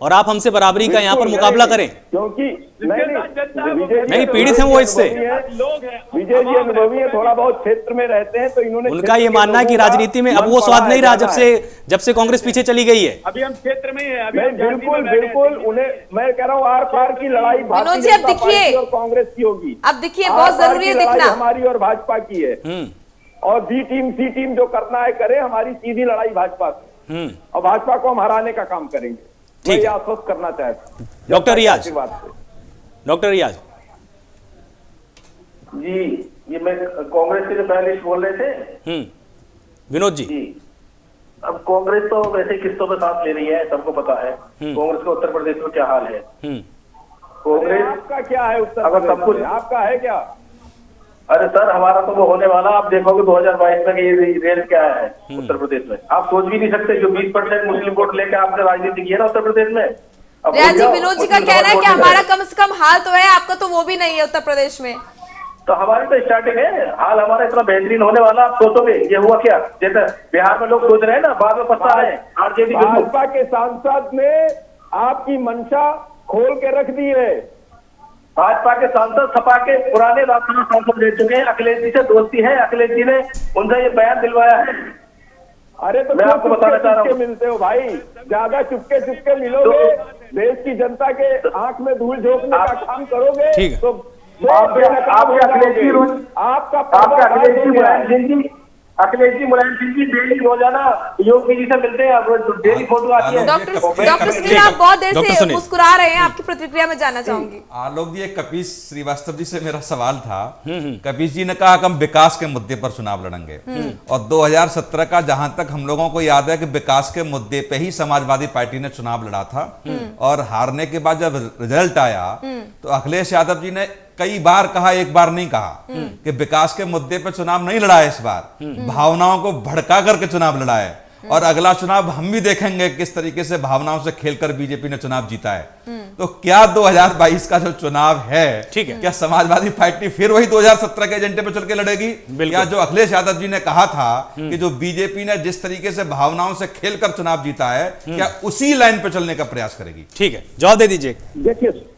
और आप हमसे बराबरी का यहाँ पर मुकाबला करें, क्योंकि नहीं पीड़ित हैं वो इससे। विजय जी अनुभवी है, थोड़ा बहुत क्षेत्र में रहते हैं, तो इन्होंने उनका ये मानना है कि राजनीति में अब वो स्वाद नहीं रहा जब से कांग्रेस पीछे चली गई है। अभी हम क्षेत्र में ही हैं, अभी बिल्कुल उन्हें मैं कह रहा हूँ आर पार की लड़ाई भारतीय जनता पार्टी और कांग्रेस की होगी। अब देखिए बहुत जरूरी है दिखना, हमारी और भाजपा की है, और बी टीम सी टीम जो करना है करे, हमारी सीधी लड़ाई भाजपा से, और भाजपा को हम हराने का काम करेंगे। मैं ये आश्वस्त करना चाहता हूँ। डॉक्टर रियाज जी, ये मैं कांग्रेस के जो पैनलिस्ट बोल रहे थे विनोद जी, अब कांग्रेस तो वैसे किस्तों पे साथ ले रही है, सबको पता है कांग्रेस का उत्तर प्रदेश में क्या हाल है। कांग्रेस आपका क्या है उत्तर अगर प्रदेश सब कुछ आपका है क्या? अरे सर हमारा तो वो होने वाला, आप देखोगे 2022 में ये रेल क्या है उत्तर प्रदेश में। आप सोच भी नहीं सकते, जो 20% मुस्लिम वोट लेकर आपने राजनीति की है ना उत्तर प्रदेश में। जी विनोद जी का कहना है कि हमारा कम से कम हाल तो है, आपका तो वो भी नहीं है उत्तर प्रदेश में। तो हमारी तो स्टार्टिंग है, हाल हमारा इतना बेहतरीन होने वाला, आप सोचोगे ये हुआ क्या? जैसे बिहार में लोग सोच रहे हैं ना, बाद में पछता है आरजेडी। भाजपा के सांसद ने आपकी मंशा खोल के रख दी है। भाजपा के सांसद सपा के पुराने राज्यसभा सांसद रह चुके हैं, अखिलेश जी से दोस्ती है, अखिलेश जी ने उनसे ये बयान दिलवाया है। अरे तो मैं आपको बताना चाह रहा हूँ, मिलते हो भाई, ज्यादा चुपके चुपके मिलोगे, देश की जनता के आंख में धूल झोंकने का काम करोगे ठीक है। तो आपके अखिलेश जी अखिलेश जी मुलायम सिंह जी डेली रोजाना योगी जी से मिलते हैं, डेली फोटो आती है। डॉक्टर सुनील, आप बहुत देर से मुस्कुरा रहे हैं, आपकी प्रतिक्रिया में जानना चाहूंगी। आलोक जी, कपीश श्रीवास्तव जी से मेरा सवाल था। कपीश जी ने कहा कि हम विकास के मुद्दे पर चुनाव लड़ेंगे, और 2017 का जहां तक हम लोगों को याद है कि विकास के मुद्दे पे ही समाजवादी पार्टी ने चुनाव लड़ा था, और हारने के बाद जब रिजल्ट आया तो अखिलेश यादव जी ने कई बार कहा, एक बार नहीं कहा कि विकास के मुद्दे पे चुनाव नहीं लड़ा है, इस बार भावनाओं को भड़का करके चुनाव लड़ा है। और अगला चुनाव हम भी देखेंगे किस तरीके से भावनाओं से खेलकर बीजेपी ने चुनाव जीता है। तो क्या 2022 का जो चुनाव है, ठीक है, क्या समाजवादी पार्टी फिर वही 2017 के एजेंडे पे चल के लड़ेगी? या जो अखिलेश यादव जी ने कहा था कि जो बीजेपी ने जिस तरीके से भावनाओं से खेलकर चुनाव जीता है, क्या उसी लाइन पे चलने का प्रयास करेगी? ठीक है, जवाब दे दीजिए।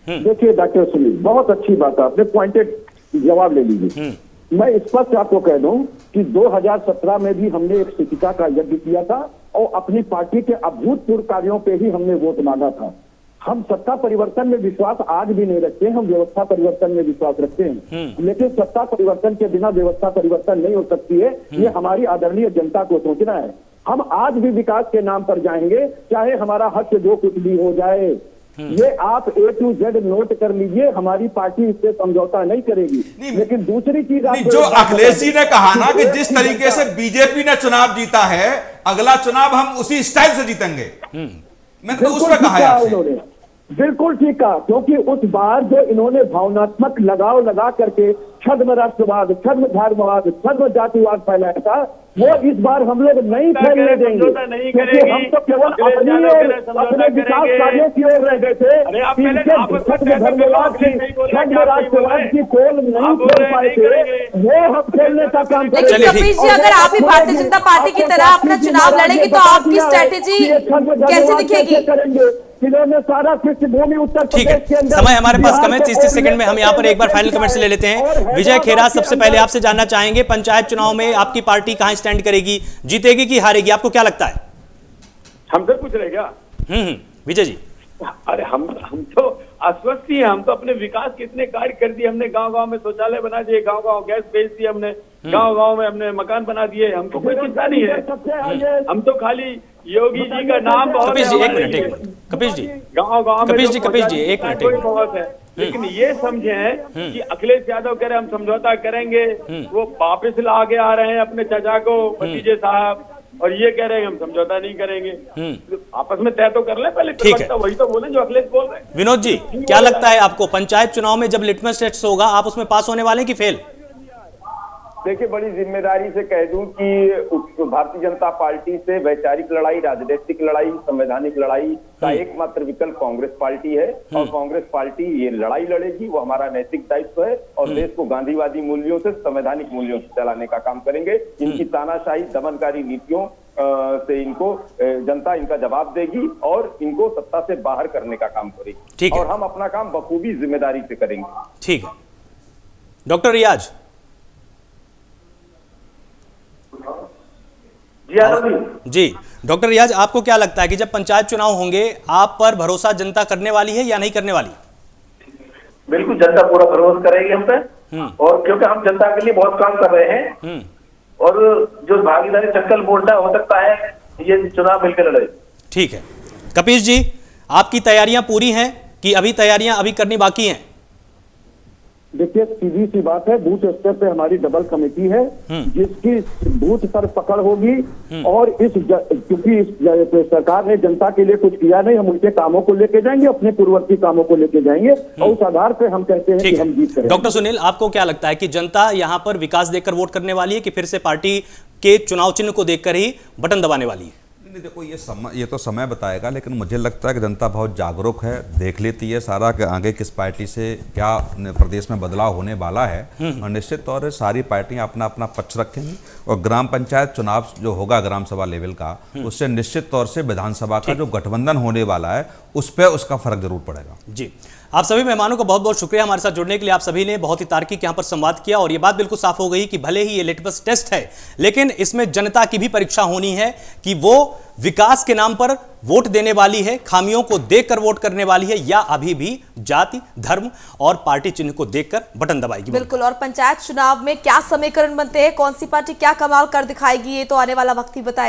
देखिए डॉक्टर सुनील, बहुत अच्छी बात है, आपने पॉइंटेड जवाब ले लीजिए। मैं स्पष्ट आपको कह दूं कि 2017 में भी हमने एक शिक्षिका का यज्ञ किया था, और अपनी पार्टी के अभूतपूर्व कार्यों पे ही हमने वोट मांगा था। हम सत्ता परिवर्तन में विश्वास आज भी नहीं रखते, हम व्यवस्था परिवर्तन में विश्वास रखते हैं। लेकिन सत्ता परिवर्तन के बिना व्यवस्था परिवर्तन नहीं हो सकती है, ये हमारी आदरणीय जनता को सोचना है। हम आज भी विकास के नाम पर जाएंगे, चाहे हमारा हक जो कुछ भी हो जाए। ये आप A to Z नोट कर लीजिए, हमारी पार्टी इससे समझौता नहीं करेगी। लेकिन दूसरी चीज जो अखिलेश जी ने कहा ना कि जिस तरीके से बीजेपी ने चुनाव जीता है, अगला चुनाव हम उसी स्टाइल से जीतेंगे, मैंने तो उस पर कहा है उन्होंने, बिल्कुल ठीक कहा। क्योंकि उस बार जो इन्होंने भावनात्मक लगाव लगा करके छद्म राष्ट्रवाद, छद्म धर्मवाद, छद्म जातिवाद फैलाया था, वो इस बार हम लोग नहीं फैलने देंगे, क्योंकि हम तो केवल अपने विकास कार्यों की ओर रह गए थे। छद्म धर्मवाद की, छद्म राष्ट्रवाद की पोल नहीं खोल पाए थे, वो हम खेलने का काम करेंगे। कपीश जी, अगर आप भी भारतीय जनता पार्टी की तरह अपना चुनाव लड़ेंगे तो आपकी स्ट्रेटेजी कैसे दिखेगी? इन्होंने सारा पृष्ठभूमि उत्तर ठीक है, समय हमारे पास कम है, 30 सेकंड में हम यहाँ पर एक बार फाइनल कमेंट से ले लेते हैं। विजय खेराज, सबसे पहले आपसे जानना चाहेंगे, पंचायत चुनाव में आपकी पार्टी कहां स्टैंड करेगी, जीतेगी कि हारेगी, आपको क्या लगता है? हमसे पूछ रहे क्या? विजय जी। अरे हम तो आश्वस्त ही हैं, हम तो अपने विकास के इतने कार्य कर दिए, हमने गांव-गांव में शौचालय बना दिए, गांव-गांव गैस भेज दिए, हमने गांव-गांव में हमने मकान बना दिए, हमको कोई चिंता नहीं है। हम तो खाली योगी जी का नाम बहुत कपीश जी, एक मिनट, कपीश जी, गांव-गांव में कपीश जी, एक मिनट, बहुत है। लेकिन ये समझे कि अखिलेश यादव कह रहे हम समझौता करेंगे, वो वापस ला के आ रहे हैं अपने चाचा को, भतीजे साहब, और ये कह रहे हैं हम समझौता नहीं करेंगे। आपस में तय तो कर ले पहले, ठीक है, वही तो बोले जो अखिलेश बोल रहे हैं। विनोद जी, क्या लगता है आपको, पंचायत चुनाव में जब लिटमस टेस्ट होगा, आप उसमें पास होने वाले हैं कि फेल? देखिए, बड़ी जिम्मेदारी से कह दूं कि भारतीय जनता पार्टी से वैचारिक लड़ाई, राजनीतिक लड़ाई, संवैधानिक लड़ाई का एकमात्र विकल्प कांग्रेस पार्टी है, और कांग्रेस पार्टी ये लड़ाई लड़ेगी, वो हमारा नैतिक दायित्व है, और देश को गांधीवादी मूल्यों से, संवैधानिक मूल्यों से चलाने का काम करेंगे। इनकी तानाशाही, दमनकारी नीतियों से इनको जनता इनका जवाब देगी, और इनको सत्ता से बाहर करने का काम करेगी, और हम अपना काम बखूबी जिम्मेदारी से करेंगे। ठीक है, डॉक्टर रियाज। जी डॉक्टर रियाज, आपको क्या लगता है कि जब पंचायत चुनाव होंगे, आप पर भरोसा जनता करने वाली है या नहीं करने वाली? बिल्कुल, जनता पूरा भरोसा करेगी हम पे, और क्योंकि हम जनता के लिए बहुत काम कर रहे हैं, और जो भागीदारी चक्कर बोलना हो सकता है, ये चुनाव मिलकर लड़े। ठीक है, कपीश जी, आपकी तैयारियां पूरी हैं कि अभी तैयारियां अभी करनी बाकी हैं? देखिए, सीधी सी बात है, बूथ स्तर पे हमारी डबल कमेटी है, जिसकी बूथ पर पकड़ होगी, और क्योंकि सरकार ने जनता के लिए कुछ किया नहीं, हम उनके कामों को लेके जाएंगे, अपने पूर्ववर्ती कामों को लेके जाएंगे, और उस आधार पे हम कहते हैं कि हम जीत करेंगे। डॉक्टर सुनील, आपको क्या लगता है कि जनता यहां पर विकास देखकर वोट करने वाली है कि फिर से पार्टी के चुनाव चिन्ह को देखकर ही बटन दबाने वाली है? नहीं, देखो ये तो समय बताएगा, लेकिन मुझे लगता है कि जनता बहुत जागरूक है, देख लेती है सारा कि आगे किस पार्टी से क्या प्रदेश में बदलाव होने वाला है, और निश्चित तौर से सारी पार्टियां अपना अपना पक्ष रखेंगी। और ग्राम पंचायत चुनाव जो होगा ग्राम सभा लेवल का, उससे निश्चित तौर से विधानसभा का जो गठबंधन होने वाला है उस पर उसका फर्क जरूर पड़ेगा। जी, आप सभी मेहमानों का बहुत बहुत शुक्रिया हमारे साथ जुड़ने के लिए। आप सभी ने बहुत ही तार्किक यहाँ पर संवाद किया और ये बात बिल्कुल साफ हो गई कि भले ही ये लिटमस टेस्ट है, लेकिन इसमें जनता की भी परीक्षा होनी है कि वो विकास के नाम पर वोट देने वाली है, खामियों को देखकर वोट करने वाली है, या अभी भी जाति, धर्म और पार्टी चिन्ह को देखकर बटन दबाएगी। बिल्कुल। और पंचायत चुनाव में क्या समीकरण बनते हैं, कौन सी पार्टी क्या कमाल कर दिखाएगी, ये तो आने वाला वक्त ही बताएगा।